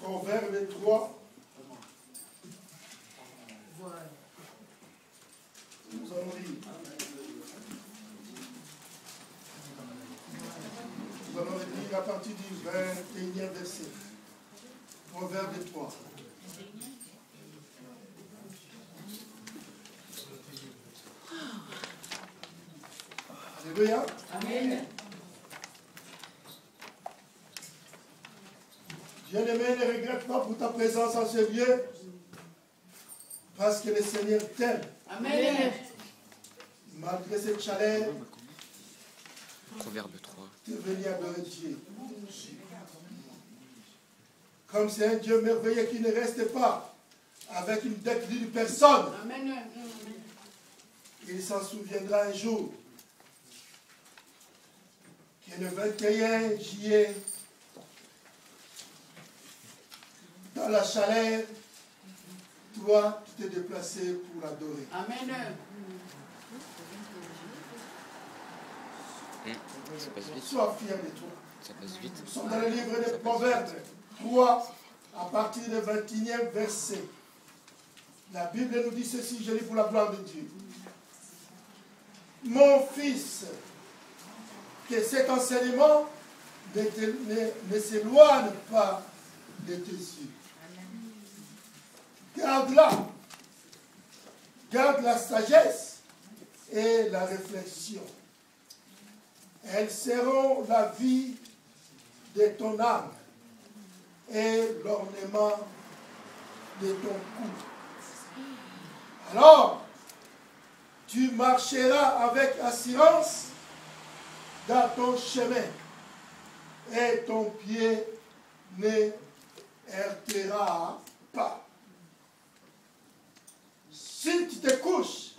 Proverbe 3. Nous allons lire. Nous allons lire à partir du 21e verset. Proverbe 3. Alléluia. Amen. Bien-aimé, ne regrette pas pour ta présence en ce lieu, parce que le Seigneur t'aime. Amen. Malgré cette chaleur, Proverbe 3. tu es venu adorer Dieu. Comme c'est un Dieu merveilleux qui ne reste pas avec une décline de personne. Amen. Il s'en souviendra un jour que le 21 juillet, dans la chaleur, toi, tu t'es déplacé pour adorer. Amen. Ça passe vite. Sois fier de toi. Ça passe vite. Nous sommes dans le livre des Proverbes 3, à partir du 21e verset. La Bible nous dit ceci, je lis pour la gloire de Dieu. Mon fils, que cet enseignement ne s'éloigne pas de tes yeux. Garde-la. Garde la sagesse et la réflexion. Elles seront la vie de ton âme et l'ornement de ton cou. Alors, tu marcheras avec assurance dans ton chemin et ton pied ne heurtera pas. Si tu te couches,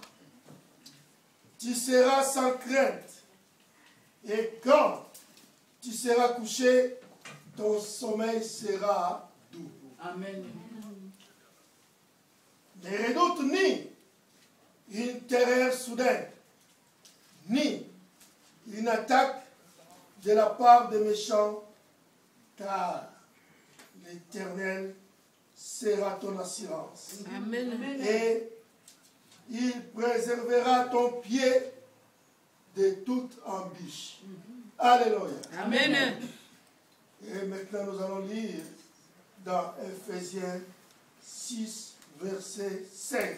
tu seras sans crainte. Et quand tu seras couché, ton sommeil sera doux. Amen. Ne redoute ni une terreur soudaine, ni une attaque de la part des méchants, car l'Éternel sera ton assurance. Amen. Et il préservera ton pied de toute embûche. Alléluia. Amen. Et maintenant nous allons lire dans Ephésiens 6, verset 16.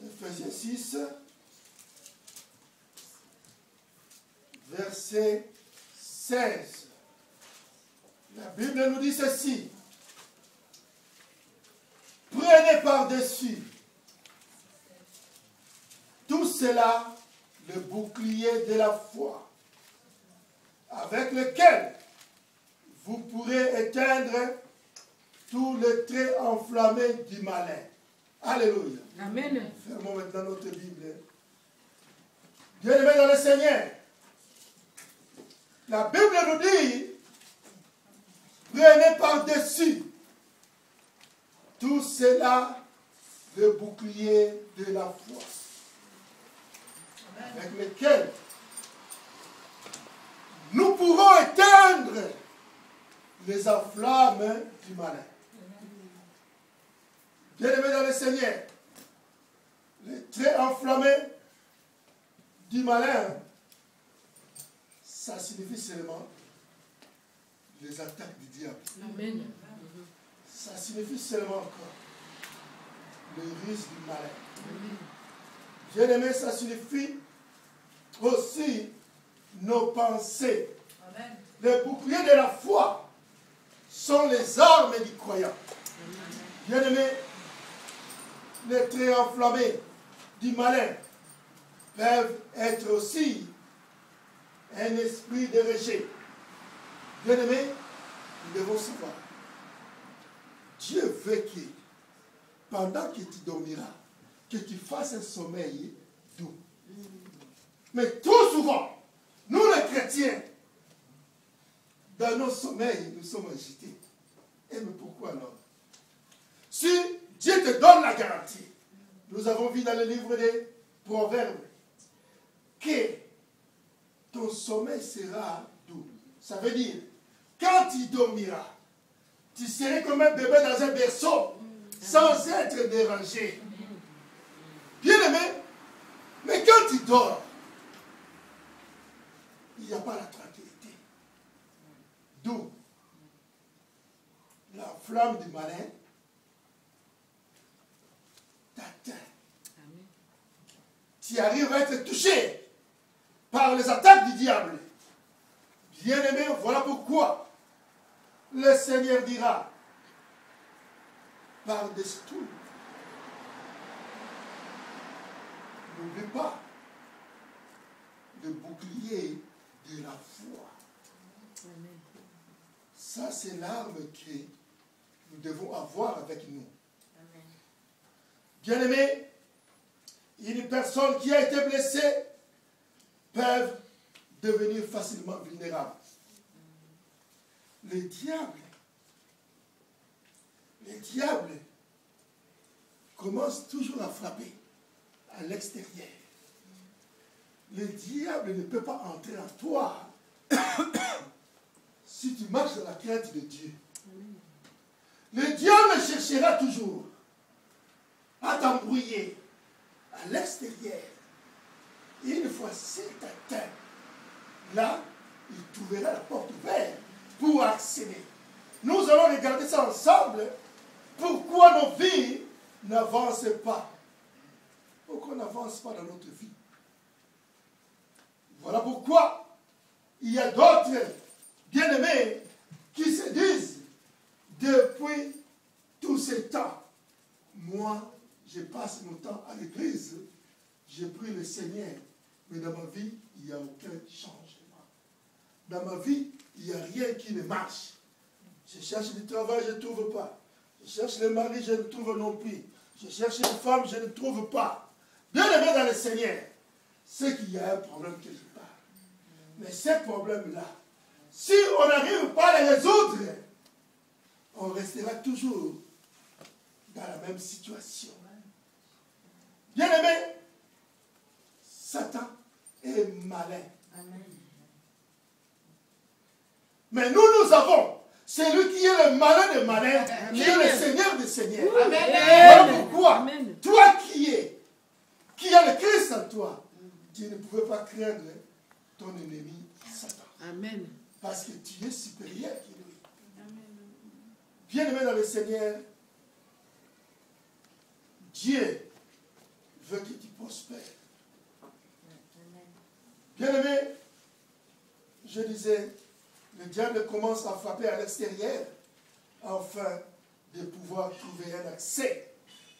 Ephésiens 6, verset 16. La Bible nous dit ceci. Prenez par-dessus tout cela le bouclier de la foi, avec lequel vous pourrez éteindre tous les traits enflammés du malin. Alléluia. Amen. Fermons maintenant notre Bible. Bien-aimés dans le Seigneur, la Bible nous dit, prenez par-dessus tout cela le bouclier de la foi, avec lequel nous pourrons éteindre les enflammes du malin. Bien-aimés dans le Seigneur, les traits enflammés du malin, ça signifie seulement les attaques du diable. Amen. Ça signifie seulement encore le risque du malin. Bien-aimé, ça signifie aussi nos pensées. Amen. Les boucliers de la foi sont les armes du croyant. Bien-aimé, les traits enflammés du malin peuvent être aussi un esprit de rejet. Bien-aimé, nous devons savoir, Dieu veut que pendant que tu dormiras, que tu fasses un sommeil doux. Mais trop souvent, nous les chrétiens, dans nos sommeils, nous sommes agités. Et mais pourquoi alors? Si Dieu te donne la garantie, nous avons vu dans le livre des Proverbes que ton sommeil sera doux. Ça veut dire, quand tu dormiras, tu serais comme un bébé dans un berceau, sans être dérangé. Bien aimé, mais quand tu dors, il n'y a pas la tranquillité. D'où la flamme du malin t'atteint. Tu arrives à être touché par les attaques du diable. Bien aimé, voilà pourquoi le Seigneur dira par-dessus tout, n'oublie pas le bouclier de la foi. Ça, c'est l'arme que nous devons avoir avec nous. Bien aimé, une personne qui a été blessée peut devenir facilement vulnérable. Le diable commence toujours à frapper à l'extérieur. Le diable ne peut pas entrer en toi si tu marches dans la crainte de Dieu. Le diable cherchera toujours à t'embrouiller à l'extérieur. Et une fois s'il t'atteint, là, il trouvera la porte ouverte pour accéder. Nous allons regarder ça ensemble. Pourquoi nos vies n'avancent pas? Pourquoi on n'avance pas dans notre vie? Voilà pourquoi il y a d'autres bien-aimés qui se disent depuis tous ces temps, moi, je passe mon temps à l'église, je prie le Seigneur, mais dans ma vie, il n'y a aucun changement. Dans ma vie, il n'y a rien qui ne marche. Je cherche du travail, je ne trouve pas. Je cherche le mari, je ne trouve non plus. Je cherche une femme, je ne trouve pas. Bien aimé dans le Seigneur, c'est qu'il y a un problème quelque part. Mais ces problèmes-là, si on n'arrive pas à les résoudre, on restera toujours dans la même situation. Bien aimé, Satan est malin. Amen. Mais nous avons celui qui est le malin des malins, qui est le Seigneur des seigneurs. Amen. Voilà pourquoi, Amen. Toi qui as le Christ en toi, tu ne pouvais pas craindre ton ennemi Satan. Amen. Parce que tu es supérieur qui lui. Bien-aimé dans le Seigneur, Dieu veut que tu prospères. Bien-aimé, je disais, le diable commence à frapper à l'extérieur afin de pouvoir trouver un accès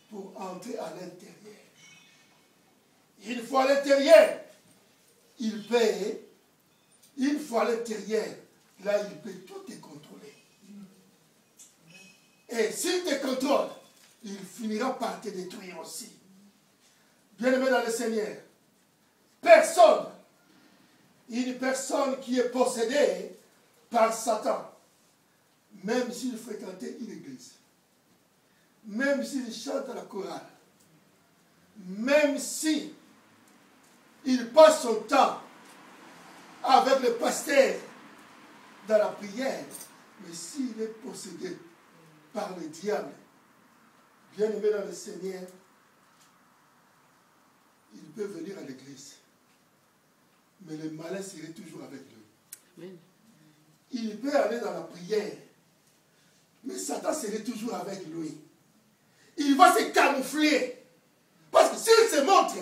pour entrer à l'intérieur. Une fois à l'intérieur, il peut, une fois à l'intérieur, là il peut tout te contrôler. Et s'il te contrôle, il finira par te détruire aussi. Bien-aimé dans le Seigneur, une personne qui est possédée par Satan, même s'il fréquentait une église, même s'il chante à la chorale, même si il passe son temps avec le pasteur dans la prière, mais s'il est possédé par le diable, bien aimé dans le Seigneur, il peut venir à l'église, mais le malin serait toujours avec lui. Amen. Il peut aller dans la prière, mais Satan serait toujours avec lui. Il va se camoufler, parce que s'il se montre,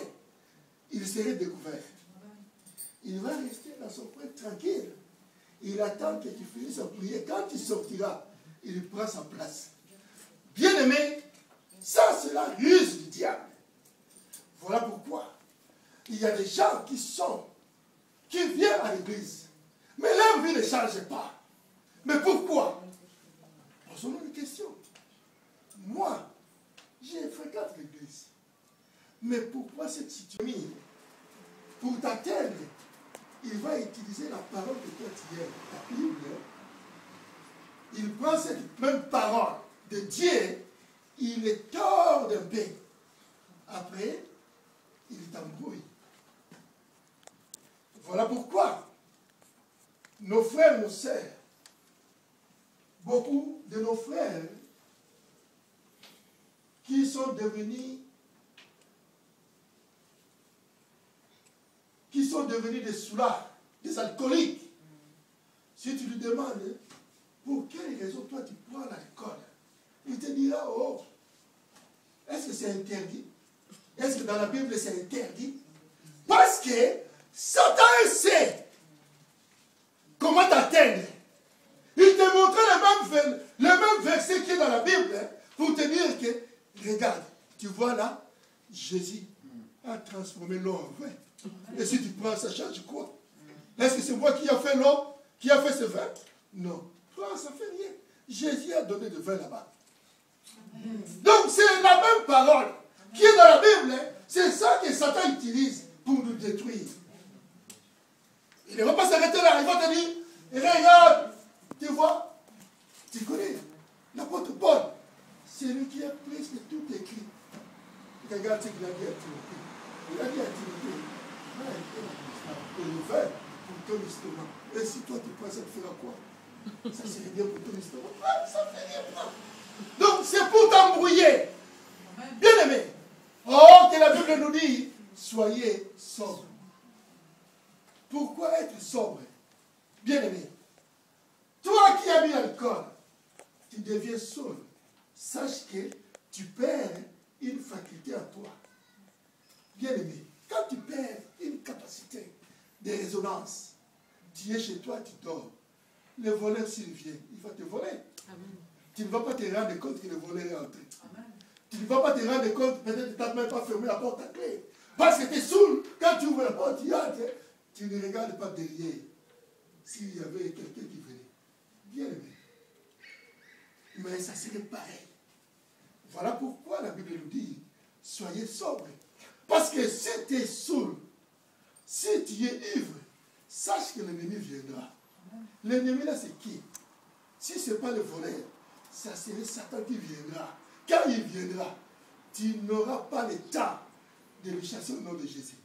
il serait découvert. Il va rester dans son coin tranquille. Il attend que tu finisses à prier. Quand il sortira, il prend sa place. Bien aimé, ça c'est la ruse du diable. Voilà pourquoi il y a des gens qui viennent à l'église, mais leur vie ne change pas. Mais pourquoi? Posons-nous une question. Moi, je fréquente l'église. Mais pourquoi cette situation pour t'atteindre, il va utiliser la parole que toi tu es, la Bible. Il prend cette même parole de Dieu, il les tord d'un peu. Après, il t'embrouille. Voilà pourquoi nos frères, nos sœurs, beaucoup de nos frères qui sont devenus des soulards, des alcooliques. Si tu lui demandes pour quelle raison toi tu prends l'alcool, il te dira, oh, est-ce que c'est interdit? Est-ce que dans la Bible c'est interdit? Parce que Satan sait comment t'atteindre. Il te montre le même verset qui est dans la Bible pour te dire que, regarde, tu vois là, Jésus a transformé l'eau en vin. Et si tu prends ça, change quoi? Est-ce que c'est moi qui a fait l'eau, qui a fait ce vin? Non. Toi, ça ne fait rien. Jésus a donné du vin là-bas. Donc, c'est la même parole qui est dans la Bible. C'est ça que Satan utilise pour nous détruire. Il ne va pas s'arrêter là. Il va te dire, regarde, tu vois, tu connais l'apôtre Paul. C'est lui qui a presque tout écrit. Regarde ce qu'il a dit à Timothée. Il a dit à Timothée, le vin pour ton estomac. Et si toi tu prends ça, tu feras quoi? Ça serait bien pour ton estomac. Ah, ça fait rien. Donc c'est pour t'embrouiller. Bien aimé. Oh, que la Bible nous dit, soyez sobres. Pourquoi être sobre? Bien aimé. Toi qui as mis l'alcool, tu deviens sobre. Sache que tu perds une faculté à toi. Bien aimé. Quand tu perds une capacité de résonance, tu es chez toi, tu dors. Le voleur, s'il vient, il va te voler. Amen. Tu ne vas pas te rendre compte que le voleur est entré. Amen. Tu ne vas pas te rendre compte, peut-être que tu n'as même pas fermé la porte à clé. Parce que tu es saoul. Quand tu ouvres la porte, tu entres. Tu ne regardes pas derrière s'il y avait quelqu'un qui venait. Bien aimé. Mais ça serait pareil. Voilà pourquoi la Bible nous dit, soyez sobres. Parce que si tu es saoul, si tu es ivre, sache que l'ennemi viendra. L'ennemi là c'est qui? Si ce n'est pas le voleur, ça serait Satan qui viendra. Quand il viendra, tu n'auras pas le temps de le chasser au nom de Jésus.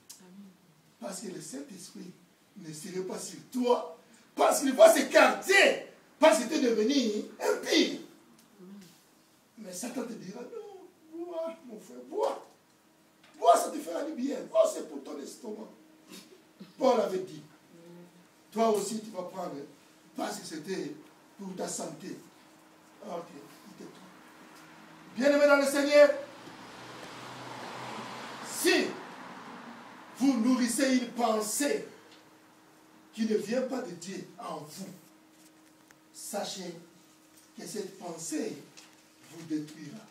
Parce que le Saint-Esprit ne serait pas sur toi. Parce qu'il va s'écarter. Parce que tu es devenu impie. Mais Satan te dira, non, bois, mon frère, bois. Bois, ça te fera du bien. Bois, c'est pour ton estomac. Paul avait dit, toi aussi tu vas prendre, parce que c'était pour ta santé. Ok, bien aimé dans le Seigneur, si vous nourrissez une pensée qui ne vient pas de Dieu en vous, sachez que cette pensée vous détruira.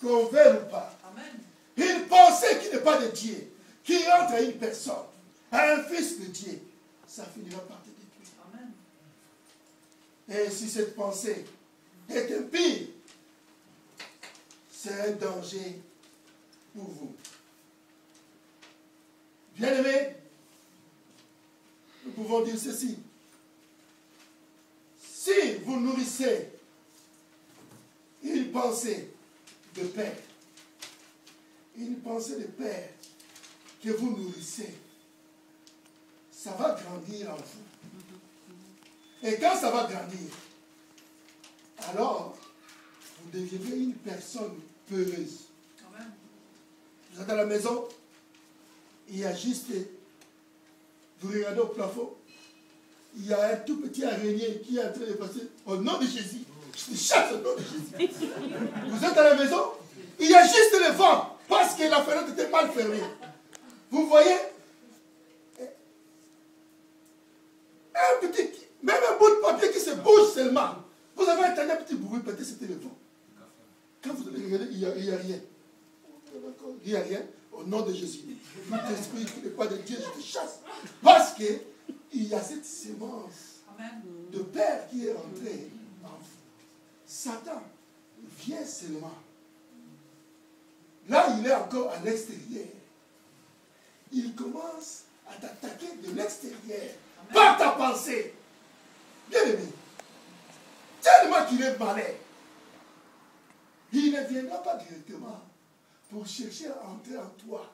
Qu'on veuille ou pas. Amen. Une pensée qui n'est pas de Dieu, qui entre à une personne, à un fils de Dieu, ça finira par te détruire. Amen. Et si cette pensée est impie, c'est un danger pour vous. Bien-aimés, nous pouvons dire ceci. Si vous nourrissez une pensée de Père, une pensée de Père que vous nourrissez, ça va grandir en vous. Et quand ça va grandir, alors vous deviendrez une personne peureuse. Vous êtes à la maison, il y a juste, vous regardez au plafond, il y a un tout petit araignée qui est en train de passer au nom de Jésus. Je te chasse au nom de Jésus. Vous êtes à la maison, il y a juste le vent, parce que la fenêtre était mal fermée. Vous voyez, un petit, même un bout de papier qui se bouge seulement. Vous avez entendu un petit bruit, peut-être c'était le vent. Quand vous allez regarder, il n'y a rien. Il n'y a rien. Au nom de Jésus. Tout esprit qui n'est pas de Dieu, je te chasse. Parce qu'il y a cette sémence de Père qui est entrée en vous. Satan vient seulement. Là, il est encore à l'extérieur. il commence à t'attaquer de l'extérieur, par ta pensée. Bien aimé, tellement qu'il est malin, il ne viendra pas directement pour chercher à entrer en toi.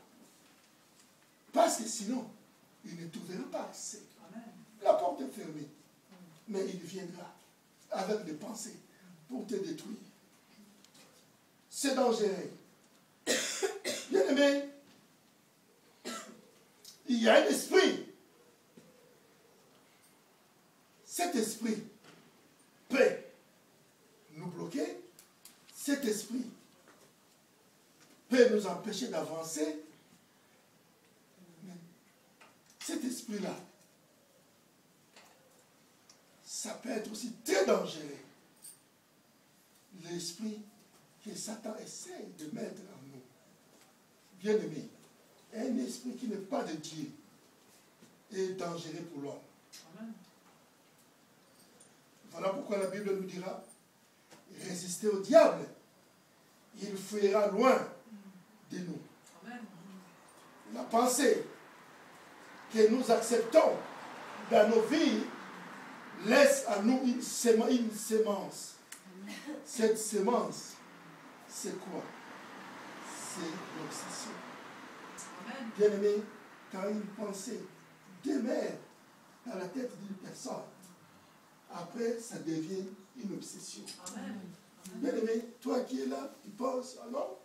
Parce que sinon, il ne t'ouvrira pas assez. La porte est fermée. Mais il viendra avec des pensées pour te détruire. C'est dangereux. Bien aimé, il y a un esprit. Cet esprit peut nous bloquer. Cet esprit peut nous empêcher d'avancer. Mais cet esprit-là, ça peut être aussi très dangereux. L'esprit que Satan essaie de mettre en nous. Bien aimé, un esprit qui n'est pas de Dieu est dangereux pour l'homme. Voilà pourquoi la Bible nous dira, résistez au diable, il fuira loin de nous. La pensée que nous acceptons dans nos vies laisse à nous une sémence. Cette sémence, c'est quoi? C'est l'obsession. Bien-aimé, quand une pensée demeure dans la tête d'une personne, après, ça devient une obsession. Bien-aimé, toi qui es là, tu penses, ah non,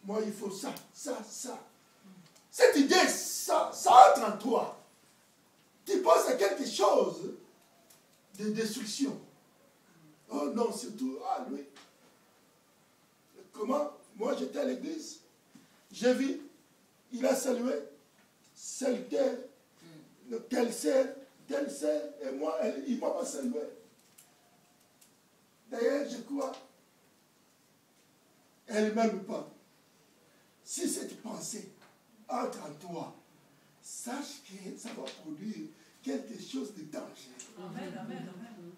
moi il faut ça, ça, ça. Cette idée, ça entre en toi. Tu penses à quelque chose de destruction. Oh non, surtout, ah lui. Comment? Moi j'étais à l'église, j'ai vu, il a salué, celle telle sœur, et moi, il m'a pas salué. D'ailleurs, je crois, elle ne m'aime pas. Si cette pensée entre en toi, sache que ça va produire quelque chose de dangereux. Amen, amen, amen.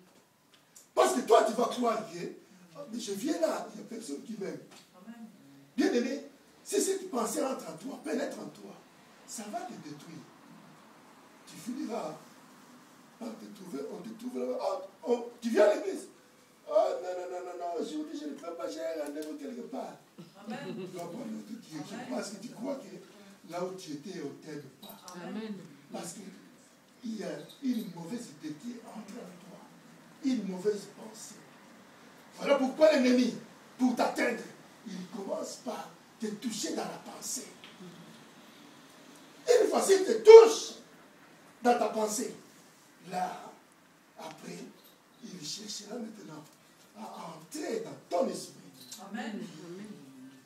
Parce que toi, tu vas croire que mais je viens là, il n'y a personne qui m'aime. Bien aimé, si cette pensée entre en toi, pénètre en toi, ça va te détruire. Tu finiras par te trouver, on te trouvera. Oh, tu viens à l'église. Oh non, aujourd'hui je ne peux pas, j'ai un rendez-vous quelque part. Amen. Parce que tu crois que là où tu étais, on ne t'aime pas. Amen. Parce qu'il y a une mauvaise idée qui entre en toi. Une mauvaise pensée. Voilà pourquoi l'ennemi, pour t'atteindre, il commence par te toucher dans la pensée. Et une fois qu'il te touche dans ta pensée, là, après, il cherchera maintenant à entrer dans ton esprit. Amen.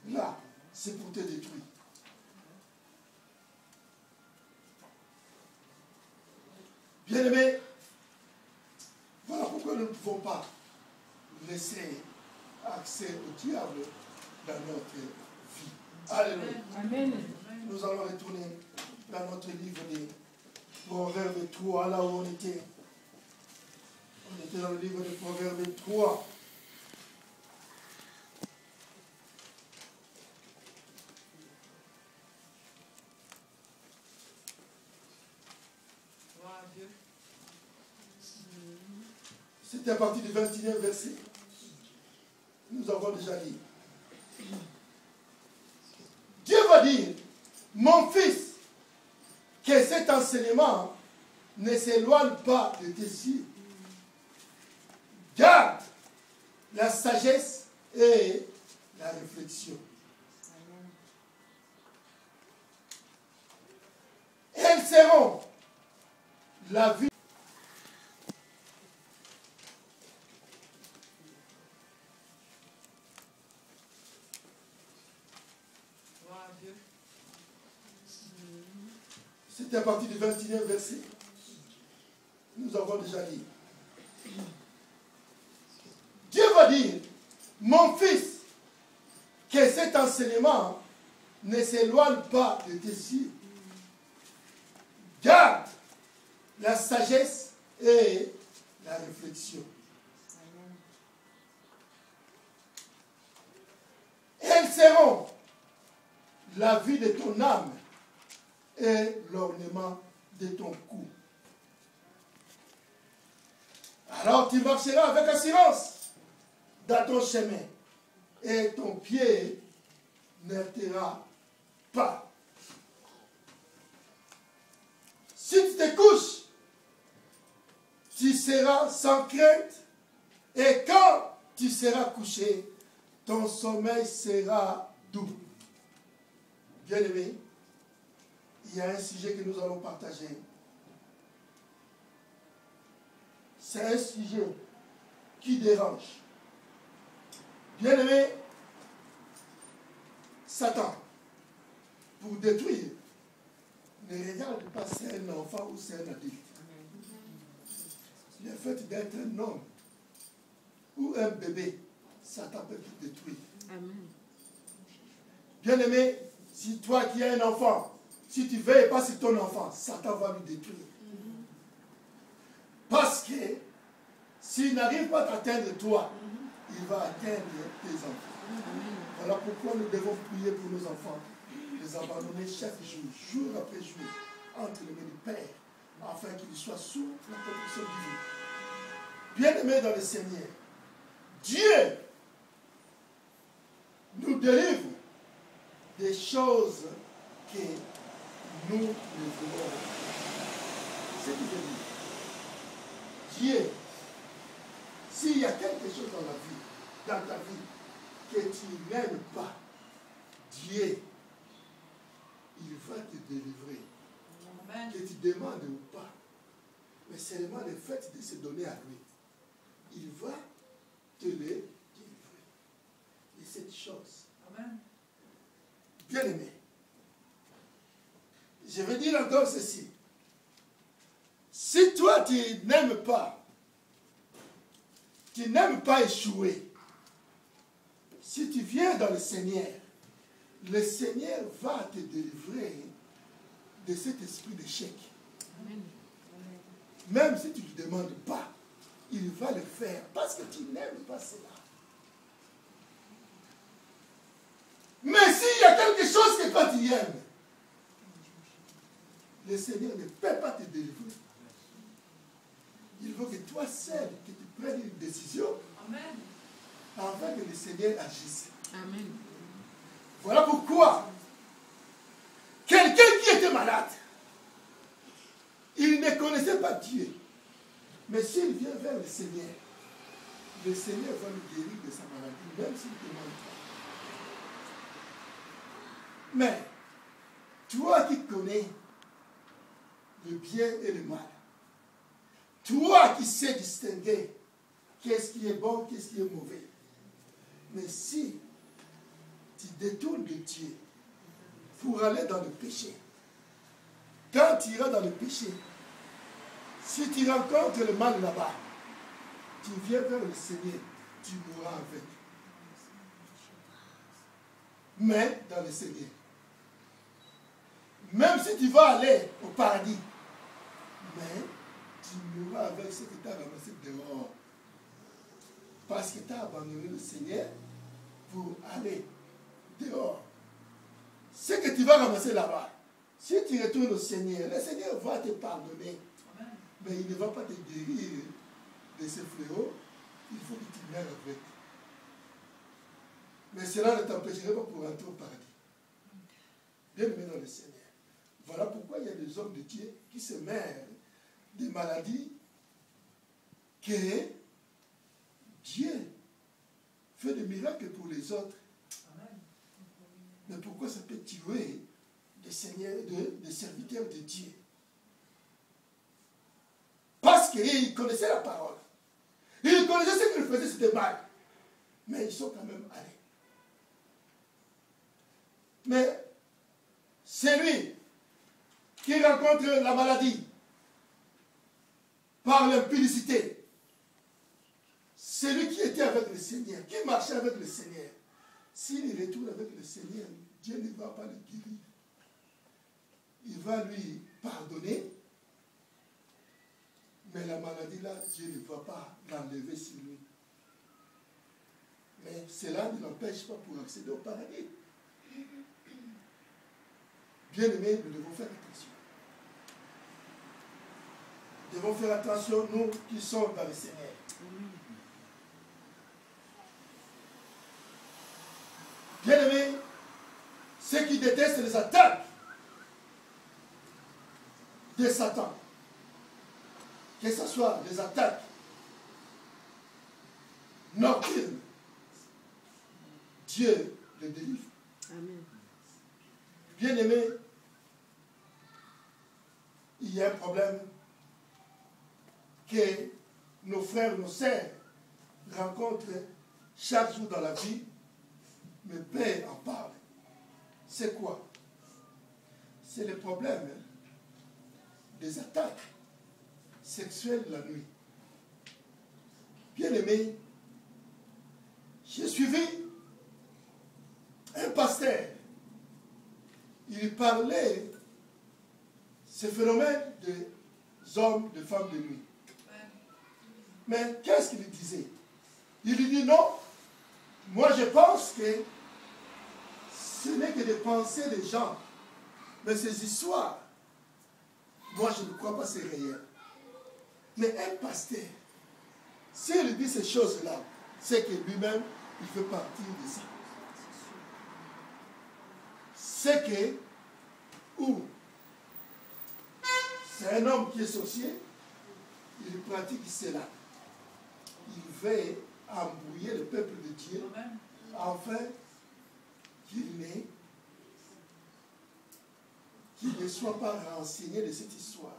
Là, c'est pour te détruire. Bien-aimés, voilà pourquoi nous ne pouvons pas laisser accès au diable dans notre vie. Alléluia. Amen. Nous allons retourner dans notre livre de Proverbes 3, là où on était. On était dans le livre de Proverbes 3. C'était à partir du 21e verset. Nous avons déjà dit. Dieu va dire, mon fils, que cet enseignement ne s'éloigne pas de tes yeux. Garde la sagesse et la réflexion. Elles seront la vie. C'était à partir du 21e verset. Nous avons déjà dit. Dieu va dire, mon fils, que cet enseignement ne s'éloigne pas de tes yeux. Garde la sagesse et la réflexion. Elles seront la vie de ton âme et l'ornement de ton cou. Alors tu marcheras avec assurance dans ton chemin et ton pied n'heurtera pas. Si tu te couches, tu seras sans crainte et quand tu seras couché, ton sommeil sera doux. Bien-aimé, il y a un sujet que nous allons partager. C'est un sujet qui dérange. Bien-aimé, Satan, pour détruire, ne regarde pas si c'est un enfant ou c'est un adulte. Le fait d'être un homme ou un bébé, Satan peut tout détruire. Amen. Bien-aimé, si toi qui es un enfant, si tu ne veilles pas sur ton enfant, Satan va lui détruire. Parce que s'il n'arrive pas à t'atteindre toi, il va atteindre tes enfants. Voilà pourquoi nous devons prier pour nos enfants, les abandonner chaque jour, jour après jour, entre les mains du Père, afin qu'ils soient sous la protection divine. Bien-aimés dans le Seigneur, Dieu nous délivre des choses que nous ne voulons. C'est ce que je dis. Dieu, s'il y a quelque chose dans la vie, dans ta vie, que tu n'aimes pas, Dieu, il va te délivrer. Amen. Que tu demandes ou pas. Mais seulement le fait de se donner à lui, il va te les délivrer. Et cette chose, Amen. bien-aimé, je vais dire encore ceci. Si toi tu n'aimes pas échouer, si tu viens dans le Seigneur va te délivrer de cet esprit d'échec. Amen. Même si tu ne lui demandes pas, il va le faire parce que tu n'aimes pas cela. Mais s'il y a quelque chose que toi tu aimes, le Seigneur ne peut pas te délivrer. Il faut que toi seul, que tu prennes une décision Amen. afin que le Seigneur agisse. Amen. Voilà pourquoi quelqu'un qui était malade, il ne connaissait pas Dieu. Mais s'il vient vers le Seigneur va le guérir de sa maladie, même s'il ne demande pas. Mais toi qui connais le bien et le mal, toi qui sais distinguer qu'est-ce qui est bon, qu'est-ce qui est mauvais, mais si tu détournes de Dieu pour aller dans le péché, quand tu iras dans le péché, si tu rencontres le mal là-bas, tu viens vers le Seigneur, tu mourras avec. Mais dans le Seigneur, même si tu vas aller au paradis, mais tu mourras avec ce que tu as ramassé dehors. Parce que tu as abandonné le Seigneur pour aller dehors. Ce que tu vas ramasser là-bas, si tu retournes au Seigneur, le Seigneur va te pardonner. Amen. Mais il ne va pas te guérir de ce fléau. Il faut que tu meurs avec. Mais cela ne t'empêcherait pas pour entrer au paradis. Bien-aimé dans le Seigneur. Voilà pourquoi il y a des hommes de Dieu qui se meurent des maladies que Dieu fait des miracles pour les autres. Amen. Mais pourquoi ça peut tuer des seigneurs, des serviteurs de Dieu? Parce qu'ils connaissaient la parole. Ils connaissaient ce qu'ils faisaient, c'était mal. Mais ils sont quand même allés. Mais celui qui rencontre la maladie par l'impudicité, celui qui était avec le Seigneur, qui marchait avec le Seigneur, s'il retourne avec le Seigneur, Dieu ne va pas le guérir. Il va lui pardonner, mais la maladie là, Dieu ne va pas l'enlever sur lui. Mais cela ne l'empêche pas pour accéder au paradis. Bien-aimés, nous devons faire attention. Nous devons faire attention, nous qui sommes dans le Seigneur. Bien-aimés, ceux qui détestent les attaques de Satan, que ce soit les attaques nocturnes, Dieu les délivre. Amen. Bien-aimés, il y a un problème que nos frères, nos sœurs rencontrent chaque jour dans la vie, mais Père en parle. C'est quoi? C'est le problème des attaques sexuelles la nuit. Bien-aimé, j'ai suivi un pasteur. Il parlait ce phénomène des hommes, des femmes de nuit. Mais qu'est-ce qu'il disait? Il lui dit non, moi je pense que ce n'est que des pensées des gens. Mais ces histoires, moi je ne crois pas que c'est réel. Mais un pasteur, s'il dit ces choses-là, c'est que lui-même, il fait partie de ça. C'est que, ou c'est un homme qui est sorcier, il pratique cela. Il veut embrouiller le peuple de Dieu, afin qu'il ne soit pas renseigné de cette histoire.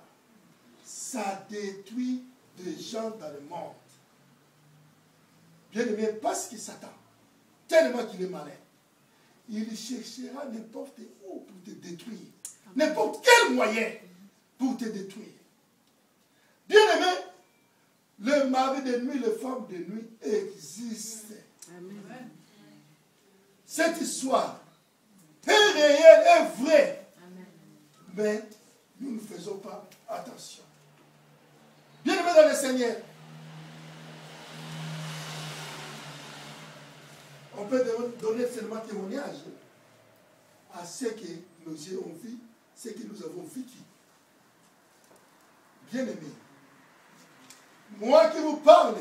Ça détruit des gens dans le monde. Bien aimé, parce qu'il s'attend, tellement qu'il est malin, il cherchera n'importe où pour te détruire. N'importe quel moyen pour te détruire. Bien aimé, le mari de nuit, les femmes de nuit existent. Amen. Cette histoire est réelle, est vraie. Amen. Mais nous ne faisons pas attention. Bien aimé dans le Seigneur, on peut donner seulement témoignage à ce que nos yeux ont vu, ce que nous avons vécu. Bien aimé, moi qui vous parle,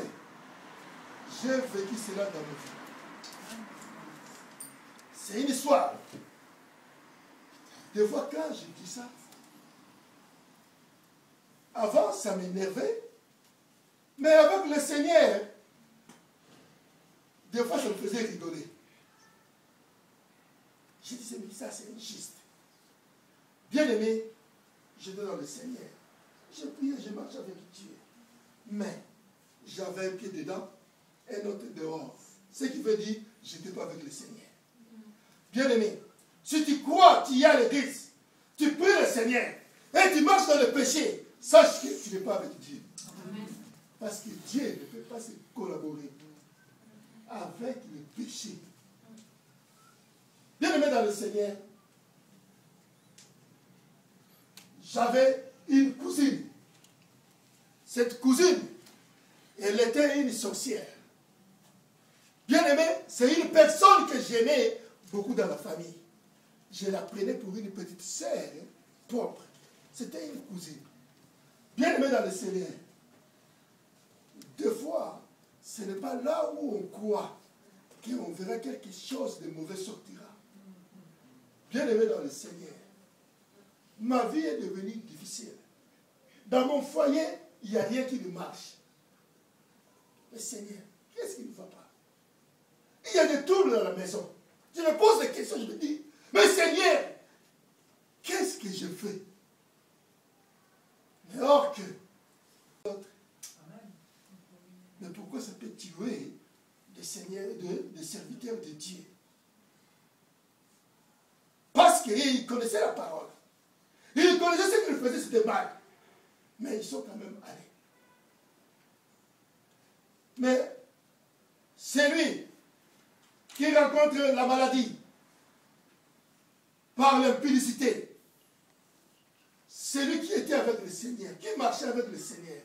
j'ai vécu cela dans ma vie. C'est une histoire. Des fois, quand je dis ça, avant, ça m'énervait, mais avec le Seigneur, des fois, ça me faisait rigoler. Je disais, mais ça, c'est injuste. Bien aimé, j'étais dans le Seigneur. Je priais, je marchais avec Dieu. Mais j'avais un pied dedans, un autre dehors. Ce qui veut dire, je n'étais pas avec le Seigneur. Bien aimé, si tu crois, tu y as l'église, tu pries le Seigneur, et tu marches dans le péché, sache que tu n'es pas avec Dieu. Amen. Parce que Dieu ne peut pas se collaborer avec le péché. Bien aimé dans le Seigneur, j'avais une cousine. Cette cousine, elle était une sorcière. Bien aimé, c'est une personne que j'aimais beaucoup dans la famille. Je la prenais pour une petite sœur propre. C'était une cousine. Bien aimé dans le Seigneur. Des fois, ce n'est pas là où on croit qu'on verra quelque chose de mauvais sortira. Bien aimé dans le Seigneur. Ma vie est devenue difficile. Dans mon foyer, il n'y a rien qui ne marche. Mais Seigneur, qu'est-ce qui ne va pas? Il y a des troubles dans la maison. Je me pose des questions, je me dis, mais Seigneur, qu'est-ce que je fais? Mais or que, mais pourquoi ça peut tuer des seigneurs, des serviteurs de Dieu? Parce qu'ils connaissaient la parole. Ils connaissaient ce qu'ils faisaient, c'était mal. Mais ils sont quand même allés. Mais celui qui rencontre la maladie par l'impudicité, celui qui était avec le Seigneur, qui marchait avec le Seigneur,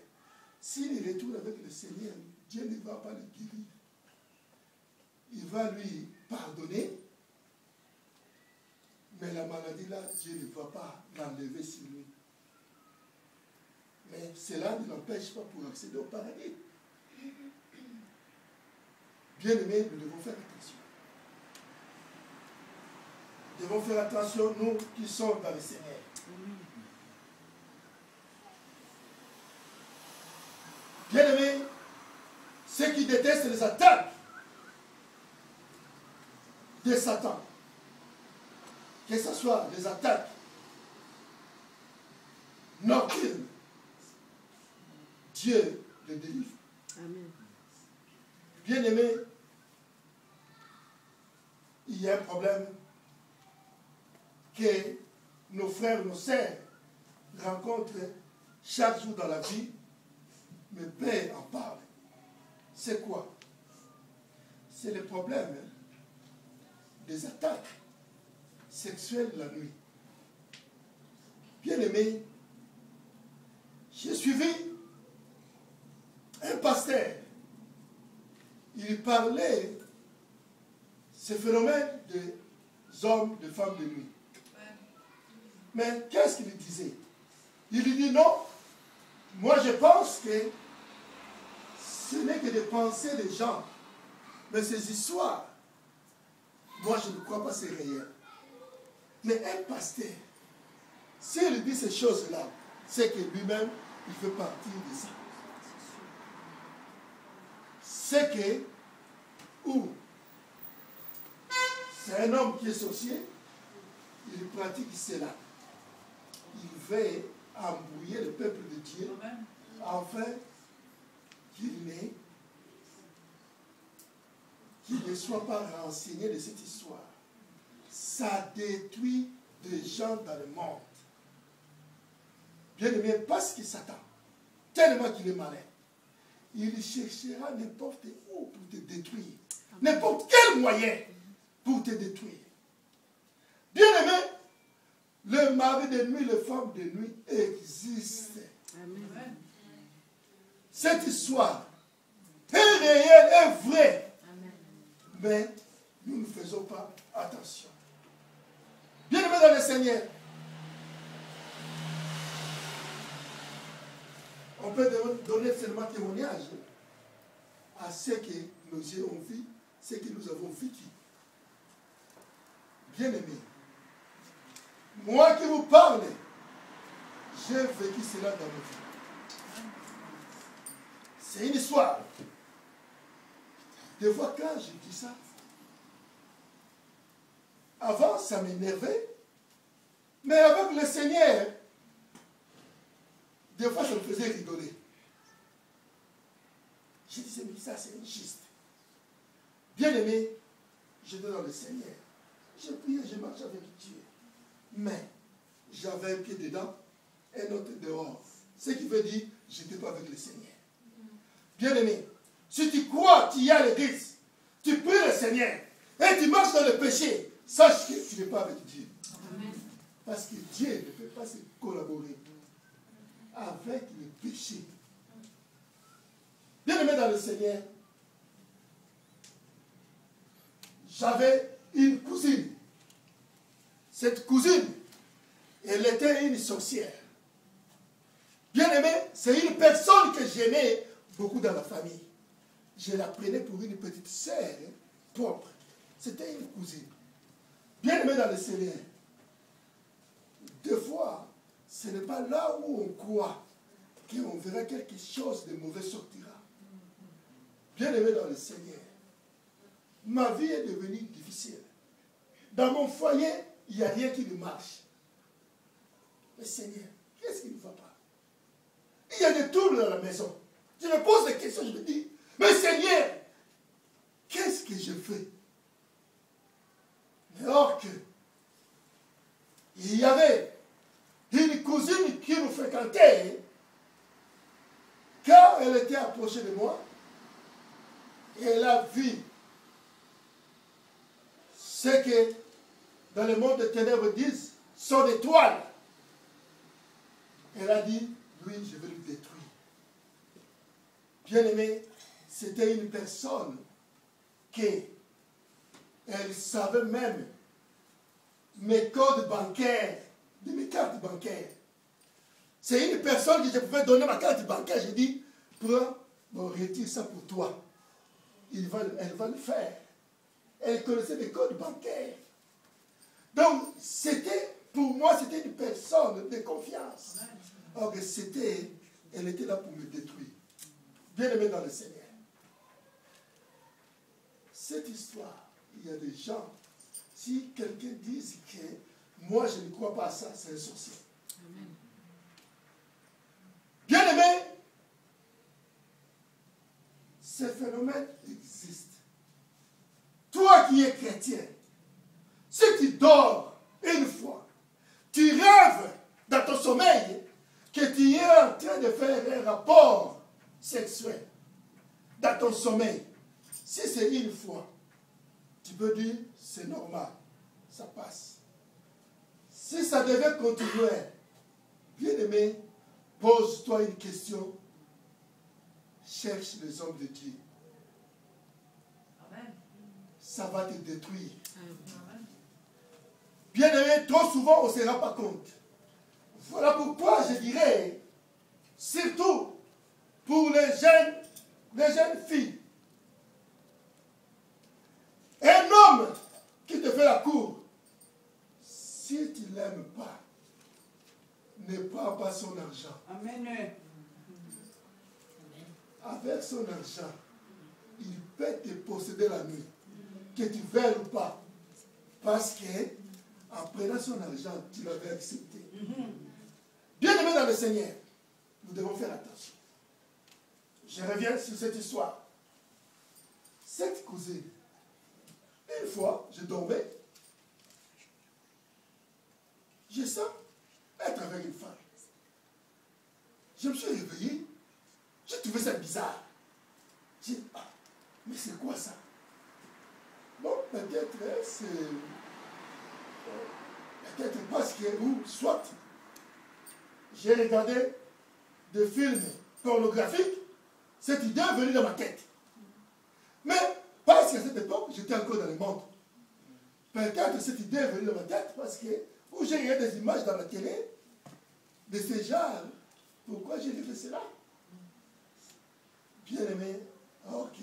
s'il retourne avec le Seigneur, Dieu ne va pas le guérir. Il va lui pardonner, Mais la maladie là, Dieu ne va pas l'enlever sur lui. Mais cela ne l'empêche pas pour accéder au paradis. Bien-aimés, nous devons faire attention. Nous devons faire attention, nous qui sommes dans le Seigneur. Bien-aimés, ceux qui détestent les attaques de Satan, que ce soit les attaques nocturnes, Dieu les délivre. Amen. Bien-aimés, il y a un problème que nos frères, nos sœurs rencontrent chaque jour dans la vie, mais Père en parle. C'est quoi? C'est le problème des attaques sexuelles la nuit. Bien-aimé, j'ai suivi un pasteur. Il parlait ce phénomène des hommes, des femmes de nuit. Mais qu'est-ce qu'il disait? Il lui dit non, moi je pense que ce n'est que des pensées des gens, mais ces histoires, moi je ne crois pas que c'est réel. Mais un pasteur, s'il dit ces choses-là, c'est que lui-même, il fait partie de ça. C'est que, ou c'est un homme qui est sorcier, il pratique cela. Il veut embrouiller le peuple de Dieu, afin qu'il ne soit pas renseigné de cette histoire. Ça détruit des gens dans le monde. Bien aimé, parce qu'il s'attend, tellement qu'il est malin, il cherchera n'importe où pour te détruire. N'importe quel moyen pour te détruire. Bien aimé, le mari de nuit, les femmes de nuit existent. Amen. Cette histoire est réelle, est vraie. Amen. Mais nous ne faisons pas attention. Bien aimé dans le Seigneur, on peut donner seulement témoignage à ce que nos yeux ont vu, ce que nous avons vécu. Bien aimé, moi qui vous parle, j'ai vécu cela dans ma vie. C'est une histoire. Des fois, quand je dis ça, avant, ça m'énervait, mais avec le Seigneur, des fois, ça me faisait rigoler. Je disais, mais ça, c'est injuste. Bien aimé, j'étais dans le Seigneur. Je priais, je marchais avec Dieu. Mais j'avais un pied dedans, un autre dehors. Ce qui veut dire, je n'étais pas avec le Seigneur. Bien aimé, si tu crois qu'il y a l'église, tu pries le Seigneur et tu marches dans le péché, sache que tu n'es pas avec Dieu. Amen. Parce que Dieu ne peut pas se collaborer avec le péché. Bien aimé dans le Seigneur, j'avais une cousine. Cette cousine, elle était une sorcière. Bien aimé, c'est une personne que j'aimais beaucoup dans la famille. Je la prenais pour une petite sœur propre. C'était une cousine. Bien aimé dans le Seigneur. Des fois, ce n'est pas là où on croit qu'on verra quelque chose de mauvais sortira. Bien aimé dans le Seigneur. Ma vie est devenue difficile. Dans mon foyer, il n'y a rien qui ne marche. Mais Seigneur, qu'est-ce qui ne va pas? Il y a des troubles dans la maison. Je me pose des questions, je me dis, mais Seigneur, qu'est-ce que je fais? Mais or que, il y avait une cousine qui nous fréquentait, quand elle était approchée de moi, et elle a vu ce que dans le monde des ténèbres disent, son étoile. Elle a dit, oui, je vais le détruire. Bien aimé, c'était une personne qui, elle savait même mes codes bancaires, de mes cartes bancaires. C'est une personne que je pouvais donner ma carte bancaire. J'ai dit, prends, bon, retire ça pour toi. Elle va le faire. Elle connaissait les codes bancaires. Donc, pour moi, c'était une personne de confiance. Alors que elle était là pour me détruire. Bien aimé dans le Seigneur. Cette histoire, il y a des gens, si quelqu'un dit que moi je ne crois pas à ça, c'est un sorcier. Amen. Bien aimé, ce phénomène existe. Toi qui es chrétien, si tu dors une fois, tu rêves dans ton sommeil que tu es en train de faire un rapport sexuel dans ton sommeil. Si c'est une fois, tu peux dire c'est normal, ça passe. Si ça devait continuer, bien aimé, pose-toi une question, cherche les hommes de Dieu. Amen. Ça va te détruire. Amen. Bien aimé, trop souvent on ne se rend pas compte. Voilà pourquoi je dirais, surtout pour les jeunes filles, un homme qui te fait la cour, si tu ne l'aimes pas, ne prends pas son argent. Amen. Avec son argent, il peut te posséder la nuit, que tu veuilles ou pas. Parce que, en prenant son argent, tu l'avais accepté. Bien aimé dans le Seigneur, nous devons faire attention. Je reviens sur cette histoire. Cette cousine, une fois, je dormais, je sens être avec une femme. Je me suis réveillé, j'ai trouvé ça bizarre. J'ai dit, ah, mais c'est quoi ça? Bon, peut-être c'est... peut-être parce que, ou soit, j'ai regardé des films pornographiques, cette idée est venue dans ma tête. Mais, parce qu'à cette époque, j'étais encore dans le monde. Peut-être cette idée est venue dans ma tête parce que, où j'ai regardé des images dans la télé, de ce genre, pourquoi j'ai fait cela? Bien aimé, ok,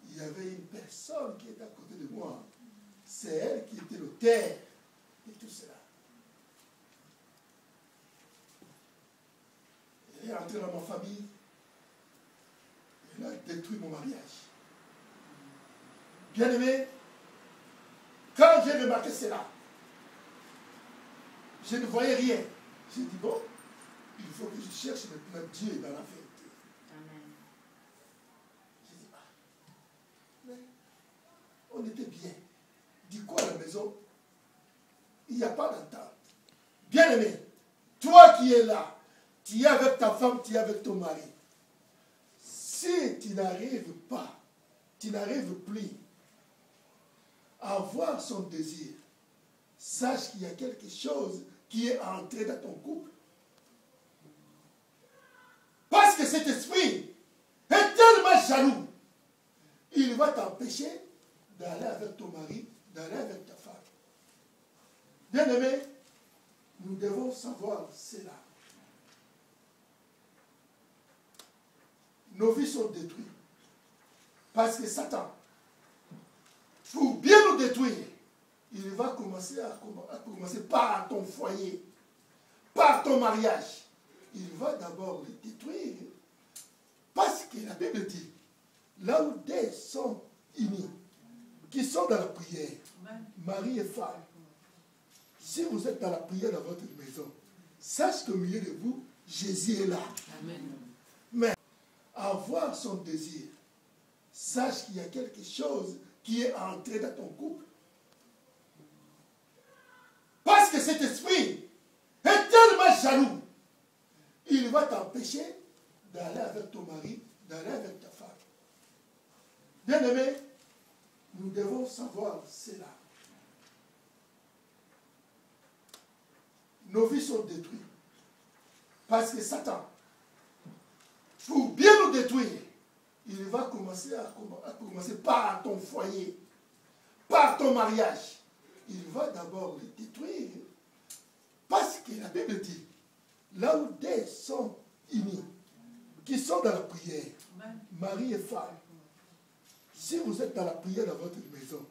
il y avait une personne qui était à côté de moi. C'est elle qui était l'auteur de tout cela. Elle est entrée dans ma famille. Elle a détruit mon mariage. Bien aimé, quand j'ai remarqué cela, je ne voyais rien. J'ai dit, bon, il faut que je cherche maintenant Dieu dans la vérité. Amen. J'ai dit, ah, mais on était bien. Du coup, à la maison, il n'y a pas d'entente. Bien aimé, toi qui es là, tu es avec ta femme, tu es avec ton mari. Si tu n'arrives pas, tu n'arrives plus à avoir son désir, sache qu'il y a quelque chose qui est entré dans ton couple. Parce que cet esprit est tellement jaloux, il va t'empêcher d'aller avec ton mari, d'aller avec ta femme. Bien aimé, nous devons savoir cela. Nos vies sont détruites. Parce que Satan, pour bien nous détruire, il va commencer par ton foyer, par ton mariage. Il va d'abord les détruire. Parce que la Bible dit, là où deux sont unis, qui sont dans la prière, mari et femme, si vous êtes dans la prière dans votre maison, sache qu'au milieu de vous, Jésus est là. Amen. Mais avoir son désir, sache qu'il y a quelque chose qui est entré dans ton couple. Parce que cet esprit est tellement jaloux, il va t'empêcher d'aller avec ton mari, d'aller avec ta femme. Bien aimé, nous devons savoir cela. Nos vies sont détruites. Parce que Satan, pour bien nous détruire, il va commencer par ton foyer, par ton mariage. il va d'abord les détruire. Parce que la Bible dit, là où deux sont unis, qui sont dans la prière, mari et femme, si vous êtes dans la prière dans votre maison,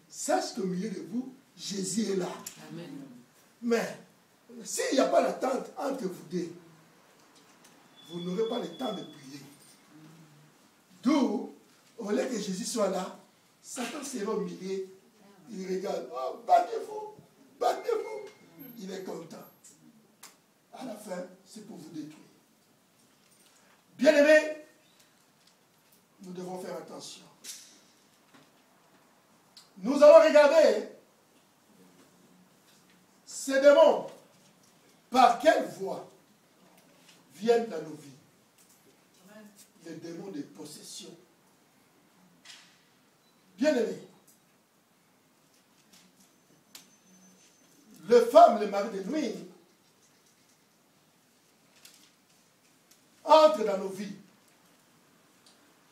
sache qu'au milieu de vous, Jésus est là. Amen. Mais s'il n'y a pas l'attente entre vous deux, vous n'aurez pas le temps de prier. D'où, au lieu que Jésus soit là, Satan sera au milieu. Il regarde, oh, battez-vous, battez-vous. Il est content. À la fin, c'est pour vous détruire. Bien-aimés, nous devons faire attention. Nous allons regarder ces démons. Par quelle voie viennent dans nos vies? Les démons de possession. Bien-aimés, les femmes, les maris de nuit, entrent dans nos vies